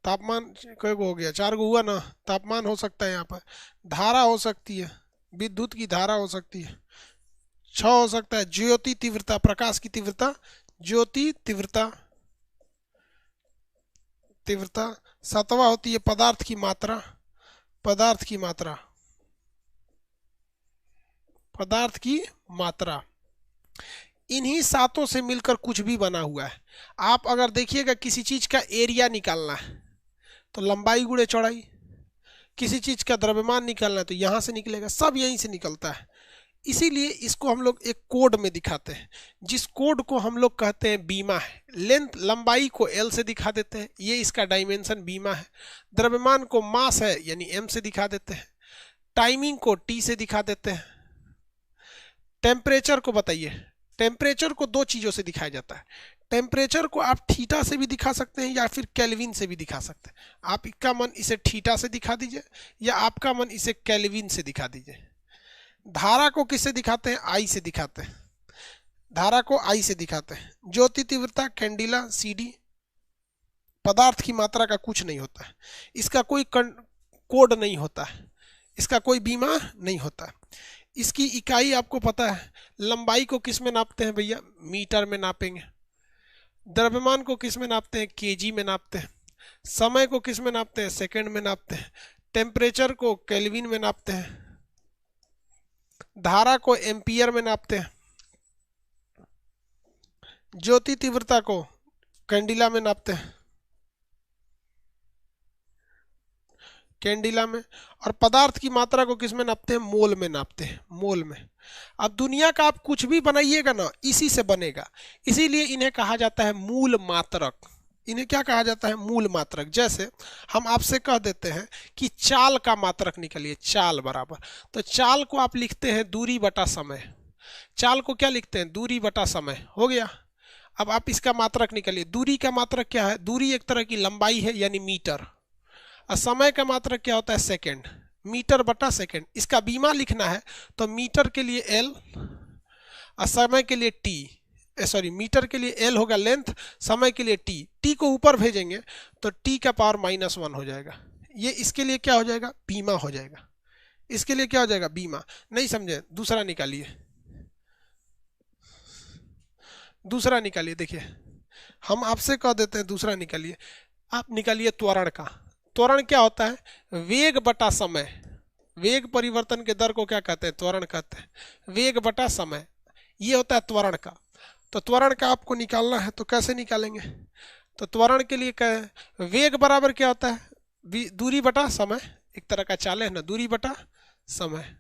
तापमान कई गो हो गया, 4 गो हुआ ना, तापमान हो सकता है यहाँ पर। धारा हो सकती है, विद्युत की धारा हो सकती है। 6 हो सकता है ज्योति तीव्रता, प्रकाश की तीव्रता, ज्योति तीव्रता, तीव्रता। 7वां होती है पदार्थ की मात्रा, पदार्थ की मात्रा, पदार्थ की मात्रा। इन्हीं 7 से मिलकर कुछ भी बना हुआ है। आप अगर देखिएगा किसी चीज का एरिया निकालना है तो लंबाई गुणे चौड़ाई, किसी चीज का द्रव्यमान निकालना है तो यहां से निकलेगा, सब यहीं से निकलता है। इसीलिए इसको हम लोग एक कोड में दिखाते हैं, जिस कोड को हम लोग कहते हैं बीमा है। लेंथ लंबाई को L से दिखा देते हैं, ये इसका डायमेंशन बीमा है। द्रव्यमान को मास है यानी M से दिखा देते हैं। टाइमिंग को T से दिखा देते हैं। टेम्परेचर को बताइए, टेम्परेचर को दो चीजों से दिखाया जाता है। टेम्परेचर को आप थीटा से भी दिखा सकते हैं या फिर केल्विन से भी दिखा सकते हैं। आपका मन इसे थीटा से दिखा दीजिए या आपका मन इसे केल्विन से दिखा दीजिए। धारा को किससे दिखाते हैं? आई से दिखाते हैं। धारा को आई से दिखाते हैं। ज्योति तीव्रता कैंडिला CD। पदार्थ की मात्रा का कुछ नहीं होता है, इसका कोई कोड नहीं होता है, इसका कोई बीमा नहीं होता है। इसकी इकाई आपको पता है। लंबाई को किस में नापते हैं भैया? मीटर में नापेंगे। द्रव्यमान को किस में नापते हैं? केजी में नापते हैं। समय को किस में नापते हैं? सेकंड में नापते हैं। टेम्परेचर को केल्विन में नापते हैं। धारा को एम्पियर में नापते हैं। ज्योति तीव्रता को कैंडिला में नापते हैं, कैंडिला में। और पदार्थ की मात्रा को किस में नापते हैं? मोल में नापते हैं, मोल में। अब दुनिया का आप कुछ भी बनाइएगा ना, इसी से बनेगा। इसीलिए इन्हें कहा जाता है मूल मात्रक। इन्हें क्या कहा जाता है? मूल मात्रक। जैसे हम आपसे कह देते हैं कि चाल का मात्रक निकालिए, चाल बराबर, तो चाल को आप लिखते हैं दूरी बटा समय। चाल को क्या लिखते हैं? दूरी बटा समय। हो गया। अब आप इसका मात्रक निकालिए। दूरी का मात्रक क्या है? दूरी एक तरह की लंबाई है, यानी मीटर। और समय का मात्रक क्या होता है? सेकंड। मीटर बटा सेकंड। इसका बीमा लिखना है तो मीटर के लिए L और समय के लिए T, सॉरी, मीटर के लिए L होगा लेंथ, समय के लिए T। T को ऊपर भेजेंगे तो T का पावर -1 हो जाएगा। ये इसके लिए क्या हो जाएगा? बीमा हो जाएगा। इसके लिए क्या हो जाएगा? बीमा। नहीं समझे? दूसरा निकालिए, दूसरा निकालिए। देखिए हम आपसे कह देते हैं दूसरा निकालिए। आप निकालिए त्वरण का। त्वरण क्या होता है? वेग बटा समय। वेग परिवर्तन के दर को क्या कहते हैं? त्वरण कहते हैं। वेग बटा समय, ये होता है त्वरण का। तो त्वरण का आपको निकालना है तो कैसे निकालेंगे? तो त्वरण के लिए क्या है? वेग बराबर क्या होता है? दूरी बटा समय। एक तरह का चाल है ना, दूरी बटा समय।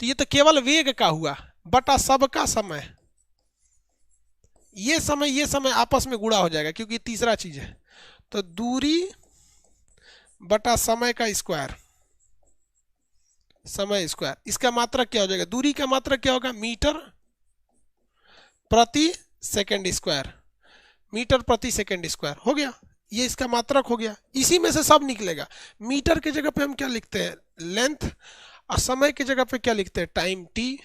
तो ये तो केवल वेग का हुआ, बटा सबका समय। ये समय आपस में गुणा हो जाएगा क्योंकि तीसरा चीज है। तो दूरी बटा समय का स्क्वायर, समय स्क्वायर। इसका मात्रक क्या हो जाएगा? दूरी का मात्रक क्या होगा? मीटर प्रति सेकंड स्क्वायर। मीटर प्रति सेकंड स्क्वायर हो गया। ये इसका मात्रक हो गया। इसी में से सब निकलेगा। मीटर की जगह पे हम क्या लिखते हैं? लेंथ। और समय की जगह पे क्या लिखते हैं? Time, T।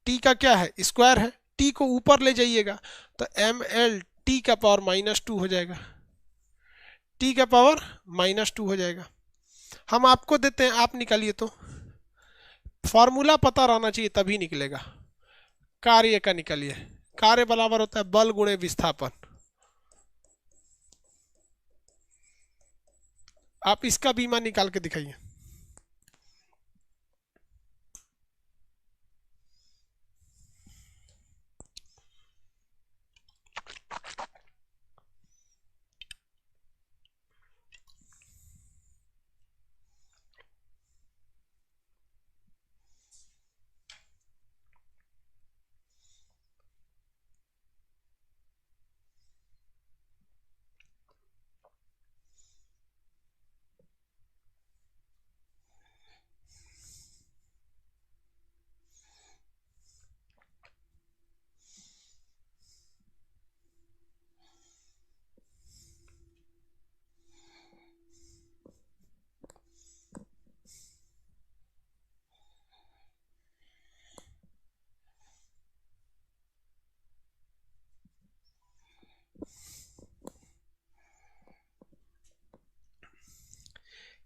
T का क्या है? स्क्वायर है। T को ऊपर ले जाइएगा तो ml T का पावर -2 हो जाएगा। T का पावर -2 हो जाएगा। हम आपको देते हैं, आप निकालिए। तो फॉर्मूला पता रहना चाहिए तभी निकलेगा। कार्य का निकालिए। कार्य बराबर होता है बल गुणे विस्थापन। आप इसका बीमा निकाल के दिखाइए।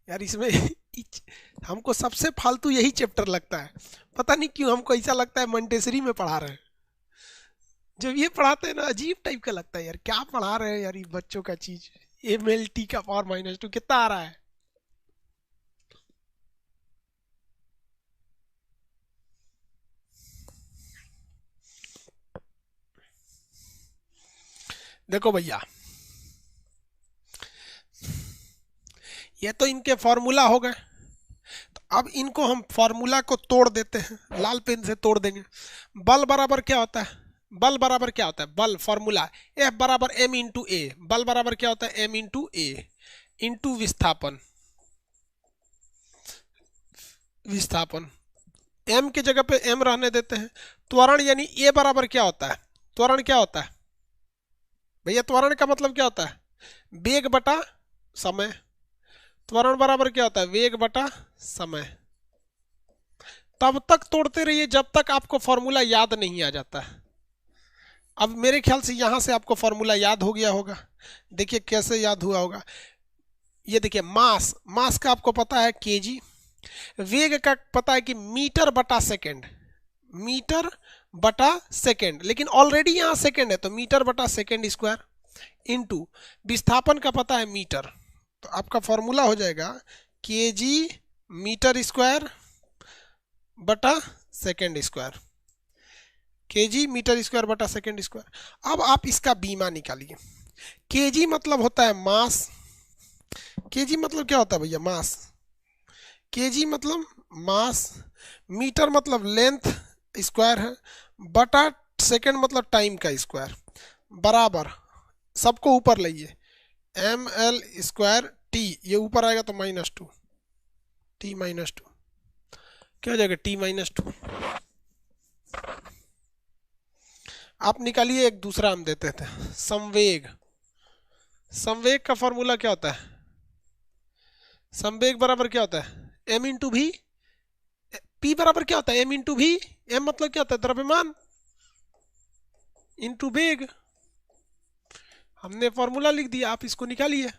यार इसमें हमको सबसे फालतू यही चैप्टर लगता है। पता नहीं क्यों हमको ऐसा लगता है मंटेसरी में पढ़ा रहे हैं। जब ये पढ़ाते हैं ना अजीब टाइप का लगता है। यार क्या पढ़ा रहे हैं यार, ये बच्चों का चीज। ml T का पावर -2 कितना आ रहा है? देखो भैया, ये तो इनके फॉर्मूला हो गए। तो अब इनको हम फॉर्मूला को तोड़ देते हैं, लाल पेन से तोड़ देंगे। बल बराबर क्या होता है? बल बराबर क्या होता है? बल फॉर्मूला F बराबर m इंटू ए। बल बराबर क्या होता है? m इंटू ए इंटू विस्थापन। विस्थापन एम की जगह पे एम रहने देते हैं। त्वरण यानी ए बराबर क्या होता है, त्वरण क्या होता है भैया, त्वरण का मतलब क्या होता है, वेग बटा समय। त्वरण बराबर क्या होता है, वेग बटा समय। तब तक तोड़ते रहिए जब तक आपको फॉर्मूला याद नहीं आ जाता है। अब मेरे ख्याल से यहां से आपको फॉर्मूला याद हो गया होगा। देखिए कैसे याद हुआ होगा, ये देखिए मास, मास का आपको पता है केजी, वेग का पता है कि मीटर बटा सेकेंड, मीटर बटा सेकेंड, लेकिन ऑलरेडी यहां सेकेंड है तो मीटर बटा सेकेंड स्क्वायर, इनटू विस्थापन का पता है मीटर, तो आपका फॉर्मूला हो जाएगा केजी मीटर स्क्वायर बटा second square, KG metre square बटा सेकेंड स्क्वायर। अब आप इसका बीमा निकालिए। केजी मतलब होता है मास, केजी मतलब क्या होता है भैया, मास, केजी मतलब मास, मीटर मतलब लेंथ स्क्वायर है, बटा सेकेंड मतलब टाइम का स्क्वायर, बराबर सबको ऊपर लाइए, एम एल स्क्वायर टी, ये ऊपर आएगा तो -2, टी -2 क्या हो जाएगा, टी -2। आप निकालिए, एक दूसरा हम देते थे, संवेग। संवेग का फॉर्मूला क्या होता है, संवेग बराबर क्या होता है, एम इंटू भी, पी बराबर क्या होता है, एम इंटू भी, एम मतलब क्या होता है, द्रव्यमान इंटू वेग। हमने फॉर्मूला लिख दिया, आप इसको निकालिए।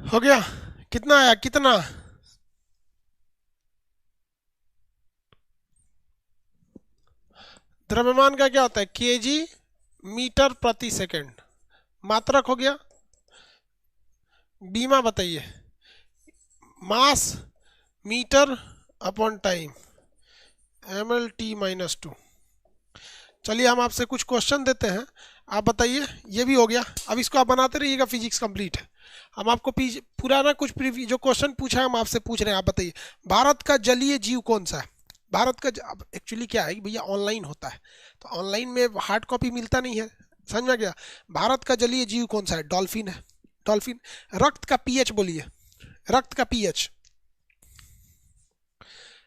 हो गया, कितना आया, कितना, द्रव्यमान का क्या होता है, केजी मीटर प्रति सेकंड, मात्रक हो गया। बीमा बताइए, mass metre upon time, M L T -2। चलिए हम आपसे कुछ क्वेश्चन देते हैं, आप बताइए। ये भी हो गया, अब इसको आप बनाते रहिएगा, फिजिक्स कंप्लीट है। हम आपको पुराना कुछ जो क्वेश्चन पूछा है हम आपसे पूछ रहे हैं, आप बताइए। भारत का जलीय जीव कौन सा है, भारत का एक्चुअली क्या है भैया, ऑनलाइन होता है तो ऑनलाइन में हार्ड कॉपी मिलता नहीं है, समझ में गया। भारत का जलीय जीव कौन सा है, डॉल्फिन है, डॉल्फिन। रक्त का पीएच बोलिए, रक्त का पीएच,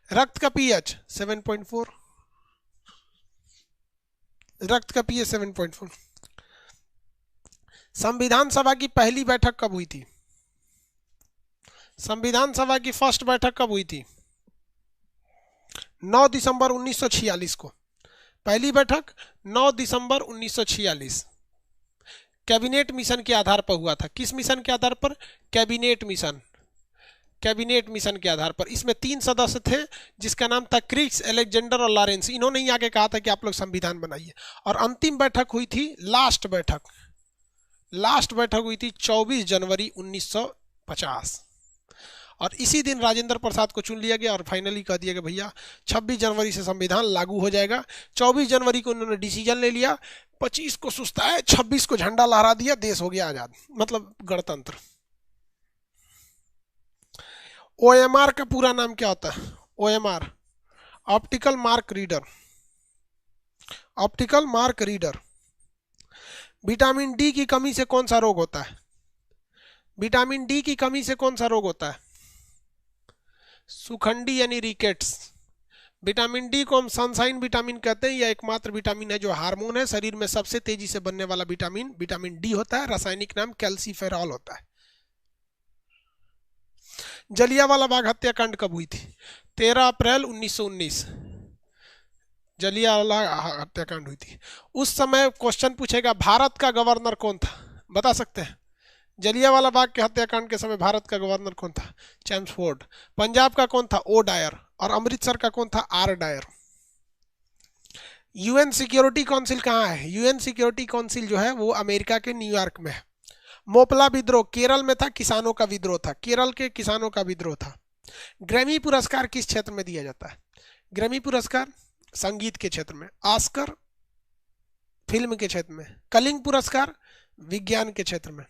रक्त का पीएच 7.4, रक्त का पीएच 7.4। संविधान सभा की पहली बैठक कब हुई थी, संविधान सभा की फर्स्ट बैठक कब हुई थी, 9 दिसंबर 1946 को। पहली बैठक 9 दिसंबर 1946, कैबिनेट मिशन के आधार पर हुआ था। किस मिशन के आधार पर, कैबिनेट मिशन। कैबिनेट मिशन के आधार पर। इसमें 3 सदस्य थे जिसका नाम था क्रिक्स, अलेक्जेंडर और लॉरेंस। इन्होंने ही आके कहा था कि आप लोग संविधान बनाइए। और अंतिम बैठक हुई थी, लास्ट बैठक हुई थी 24 जनवरी 1950। और इसी दिन राजेंद्र प्रसाद को चुन लिया गया और फाइनली कह दिया कि भैया 26 जनवरी से संविधान लागू हो जाएगा। 24 जनवरी को उन्होंने डिसीजन ले लिया, 25 को सुस्ताए, 26 को झंडा लहरा दिया, देश हो गया आजाद, मतलब गणतंत्र। ओएमआर का पूरा नाम क्या होता है? OMR, optical mark reader. Optical mark reader. Vitamin D की कमी से कौन सा रोग होता है? विटामिन डी की कमी से कौन सा रोग होता है? सुखंडी यानी रिकेट्स। विटामिन डी को हम सनशाइन विटामिन कहते हैं। यह एकमात्र विटामिन है जो हार्मोन है। शरीर में सबसे तेजी से बनने वाला विटामिन विटामिन डी होता है। रासायनिक नाम कैल्सीफेरॉल होता है। जलियांवाला बाग हत्याकांड कब हुई थी? 13 अप्रैल 1919 जलियांवाला हत्याकांड हुई थी। उस समय क्वेश्चन पूछेगा भारत का गवर्नर कौन था, बता सकते हैं? जलियांवाला बाग के हत्याकांड के समय भारत का गवर्नर कौन था? चैम्सफोर्ड। पंजाब का कौन था? O'Dwyer. और अमृतसर का कौन था? R Dyer. UN security council कहाँ है? यूएन सिक्योरिटी काउंसिल जो है वो अमेरिका के न्यूयॉर्क में है। मोपला विद्रोह केरल में था, किसानों का विद्रोह था, केरल के किसानों का विद्रोह था। ग्रैमी पुरस्कार किस क्षेत्र में दिया जाता है? ग्रैमी पुरस्कार संगीत के क्षेत्र में, ऑस्कर फिल्म के क्षेत्र में, कलिंग पुरस्कार विज्ञान के क्षेत्र में।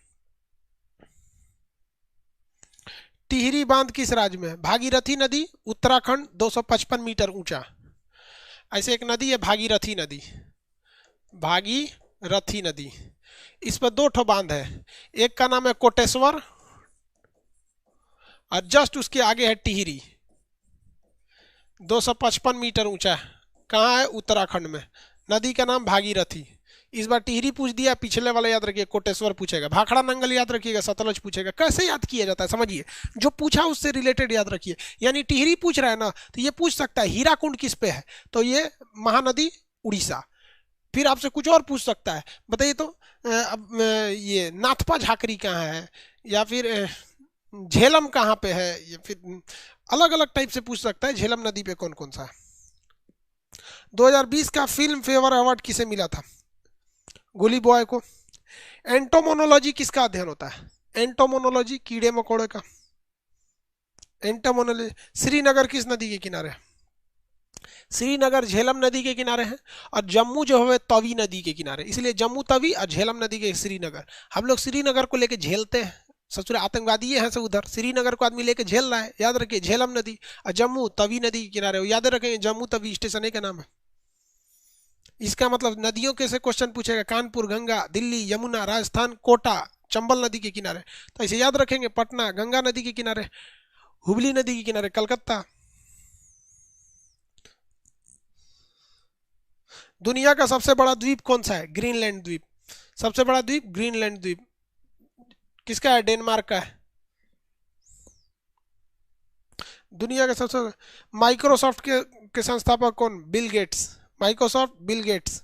टिहरी बांध किस राज्य में है? भागीरथी नदी, उत्तराखंड, 255 मीटर ऊंचा। ऐसे एक नदी है भागीरथी नदी, भागीरथी नदी। इस पर 2 ठो बांध है, एक का नाम है कोटेश्वर और जस्ट उसके आगे है टिहरी, 255 मीटर ऊंचा है। कहाँ है? उत्तराखंड में। नदी का नाम भागीरथी। इस बार टिहरी पूछ दिया, पिछले वाला याद रखिए कोटेश्वर पूछेगा, भाखड़ा नंगल याद रखिएगा, सतलज पूछेगा। कैसे याद किया जाता है समझिए, जो पूछा उससे रिलेटेड याद रखिए। यानी टिहरी पूछ रहा है ना, तो ये पूछ सकता है हीराकुंड किस पे है, तो ये महानदी उड़ीसा। फिर आपसे कुछ और पूछ सकता है, बताइए तो अब ये नाथपा झाकरी कहाँ है, या फिर झेलम कहाँ पे है, या फिर अलग अलग टाइप से पूछ सकता है झेलम नदी पे कौन कौन सा है। 2020 का फिल्म फेयर अवार्ड किसे मिला था? गोली बॉय को। एंटोमोनोलॉजी किसका अध्ययन होता है? एंटोमोनोलॉजी कीड़े मकोड़े का। एंटोमोनोलॉजी। श्रीनगर किस नदी के किनारे है? श्रीनगर झेलम नदी के किनारे है। और जम्मू जो है तवी नदी के किनारे, इसलिए जम्मू तवी और झेलम नदी के श्रीनगर। हम लोग श्रीनगर को लेके झेलते हैं, ससुर आतंकवादी हैं से उधर, श्रीनगर को आदमी लेके झेल रहा है, याद रखिए झेलम नदी। और जम्मू तवी नदी के किनारे, याद रखेंगे जम्मू तवी स्टेशन का नाम है। इसका मतलब नदियों के से क्वेश्चन पूछेगा, कानपुर, गंगा, दिल्ली, यमुना, राजस्थान, कोटा, चंबल नदी के किनारे, तो इसे याद रखेंगे। पटना गंगा नदी के किनारे, हुबली नदी के किनारे कलकत्ता। दुनिया का सबसे बड़ा द्वीप कौन सा है? ग्रीनलैंड द्वीप। सबसे बड़ा द्वीप ग्रीनलैंड द्वीप किसका है? डेनमार्क का है। दुनिया का सबसे माइक्रोसॉफ्ट के संस्थापक कौन? Bill Gates. Microsoft Bill Gates.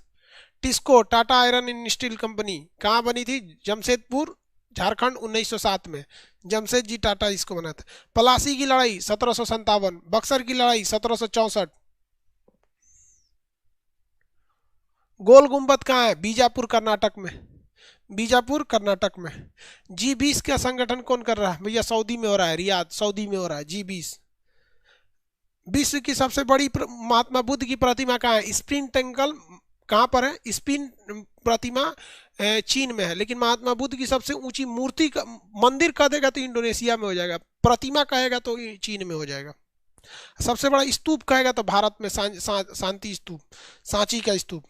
TISCO Tata iron and steel company कहाँ बनी थी? जमशेदपुर झारखंड 1907 में जमशेद जी टाटा इसको बना था। पलासी की लड़ाई 1757, बक्सर की लड़ाई 1764। गोल गुंबद कहाँ है? बीजापुर कर्नाटक में, बीजापुर कर्नाटक में। G20 का संगठन कौन कर रहा है? भैया सऊदी में हो रहा है, रियाद सऊदी में हो रहा है G20। विश्व की सबसे बड़ी महात्मा बुद्ध की प्रतिमा कहाँ है? स्प्रिंग टेंगल कहाँ पर है? स्पिन प्रतिमा चीन में है, लेकिन महात्मा बुद्ध की सबसे ऊंची मूर्ति का मंदिर कह देगा तो इंडोनेशिया में हो जाएगा, प्रतिमा कहेगा तो चीन में हो जाएगा। सबसे बड़ा स्तूप कहेगा तो भारत में शांति स्तूप, सांची का स्तूप।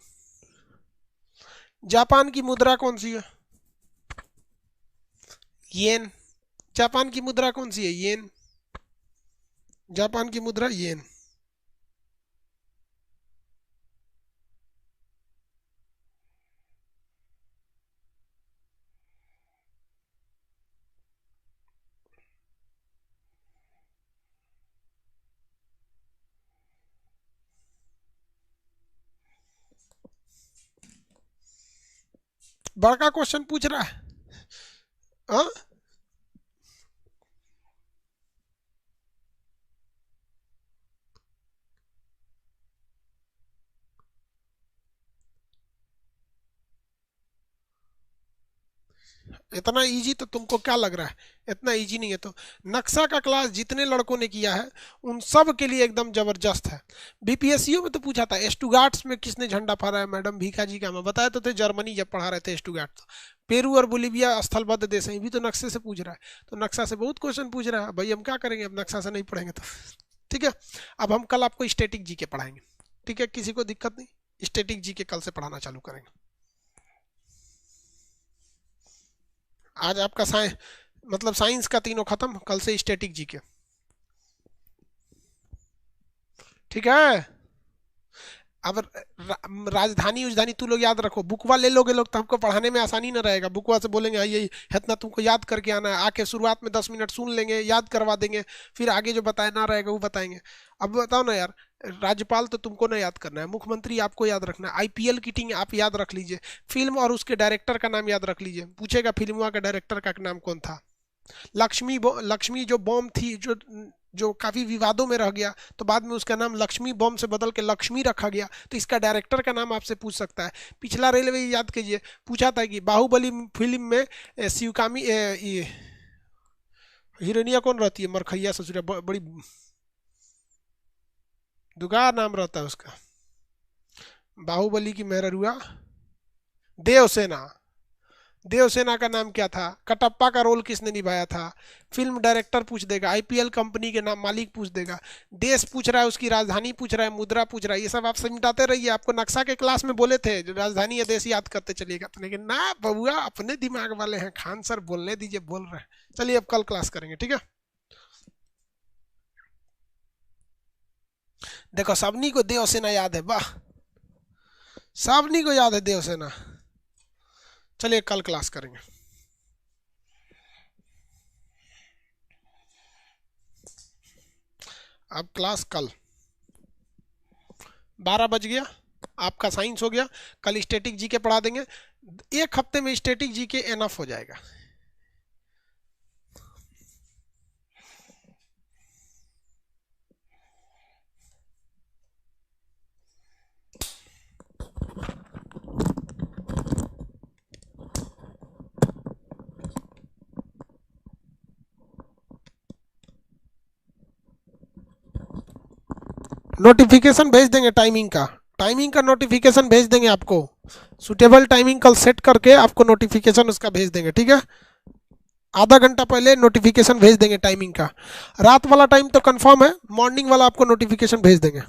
जापान की मुद्रा कौन सी है? येन। जापान की मुद्रा कौन सी है? येन। जापान की मुद्रा येन। बड़का क्वेश्चन पूछ रहा है। हाँ इतना इजी तो तुमको क्या लग रहा है, इतना इजी नहीं है। तो नक्शा का क्लास जितने लड़कों ने किया है उन सब के लिए एकदम जबरदस्त है। बीपीएससीओ में तो पूछा था स्टुगार्ट्स में किसने झंडा फहराया है, मैडम भीखा जी का, मैं बताया तो थे जर्मनी जब पढ़ा रहे थे स्टुगार्ट। पेरू और बोलीविया स्थलबद्ध देश है, ये भी तो नक्शे से पूछ रहा है। तो नक्शा से बहुत क्वेश्चन पूछ रहा है भाई, हम क्या करेंगे, अब नक्शा से नहीं पढ़ेंगे तो। ठीक है, अब हम कल आपको स्टैटिक जीके पढ़ाएंगे। ठीक है, किसी को दिक्कत नहीं, स्टैटिक जीके कल से पढ़ाना चालू करेंगे। आज आपका साइंस का तीनों खत्म, कल से स्टैटिक जीके। ठीक है, अब राजधानी उजधानी तू लोग याद रखो, बुकवा ले लोगे लोग तो हमको पढ़ाने में आसानी ना रहेगा। बुकवा से बोलेंगे हाँ यही इतना तुमको याद करके आना है, आके शुरुआत में 10 मिनट सुन लेंगे, याद करवा देंगे, फिर आगे जो बताया ना रहेगा वो बताएंगे। अब बताओ ना यार, राज्यपाल तो तुमको ना याद करना है, मुख्यमंत्री आपको याद रखना है, आईपीएल की टीम आप याद रख लीजिए, फिल्म और उसके डायरेक्टर का नाम याद रख लीजिए, पूछेगा फिल्म का डायरेक्टर का नाम कौन था। लक्ष्मी जो बॉम्ब थी, जो काफी विवादों में रह गया, तो बाद में उसका नाम लक्ष्मी बॉम्ब से बदल के लक्ष्मी रखा गया, तो इसका डायरेक्टर का नाम आपसे पूछ सकता है। पिछला रेलवे याद कीजिए, पूछा था कि बाहुबली फिल्म में शिवकामी हीरोइनिया कौन रहती है, मरखैया ससुरिया, बड़ी दुगा नाम रहता है उसका, बाहुबली की मेहरुआ देवसेना। देवसेना का नाम क्या था, कटप्पा का रोल किसने निभाया था, फिल्म डायरेक्टर पूछ देगा, आईपीएल कंपनी के नाम मालिक पूछ देगा, देश पूछ रहा है, उसकी राजधानी पूछ रहा है, मुद्रा पूछ रहा है, ये सब आप समझाते रहिए। आपको नक्शा के क्लास में बोले थे राजधानी या देश याद करते चलिएगा, तो लेकिन ना बबुआ अपने दिमाग वाले हैं, खान सर बोलने दीजिए, बोल रहे हैं। चलिए अब कल क्लास करेंगे, ठीक है। देखो सबनी को देवसेना याद है, वाह, सबनी को याद है देवसेना। चलिए कल क्लास करेंगे। अब क्लास कल 12 बज गया, आपका साइंस हो गया, कल स्टैटिक जीके पढ़ा देंगे। एक हफ्ते में स्टैटिक जीके एनफ हो जाएगा। नोटिफिकेशन भेज देंगे टाइमिंग का नोटिफिकेशन भेज देंगे आपको, सुटेबल टाइमिंग कल सेट करके आपको नोटिफिकेशन उसका भेज देंगे, ठीक है। आधा घंटा पहले नोटिफिकेशन भेज देंगे टाइमिंग का। रात वाला टाइम तो कंफर्म है, मॉर्निंग वाला आपको नोटिफिकेशन भेज देंगे।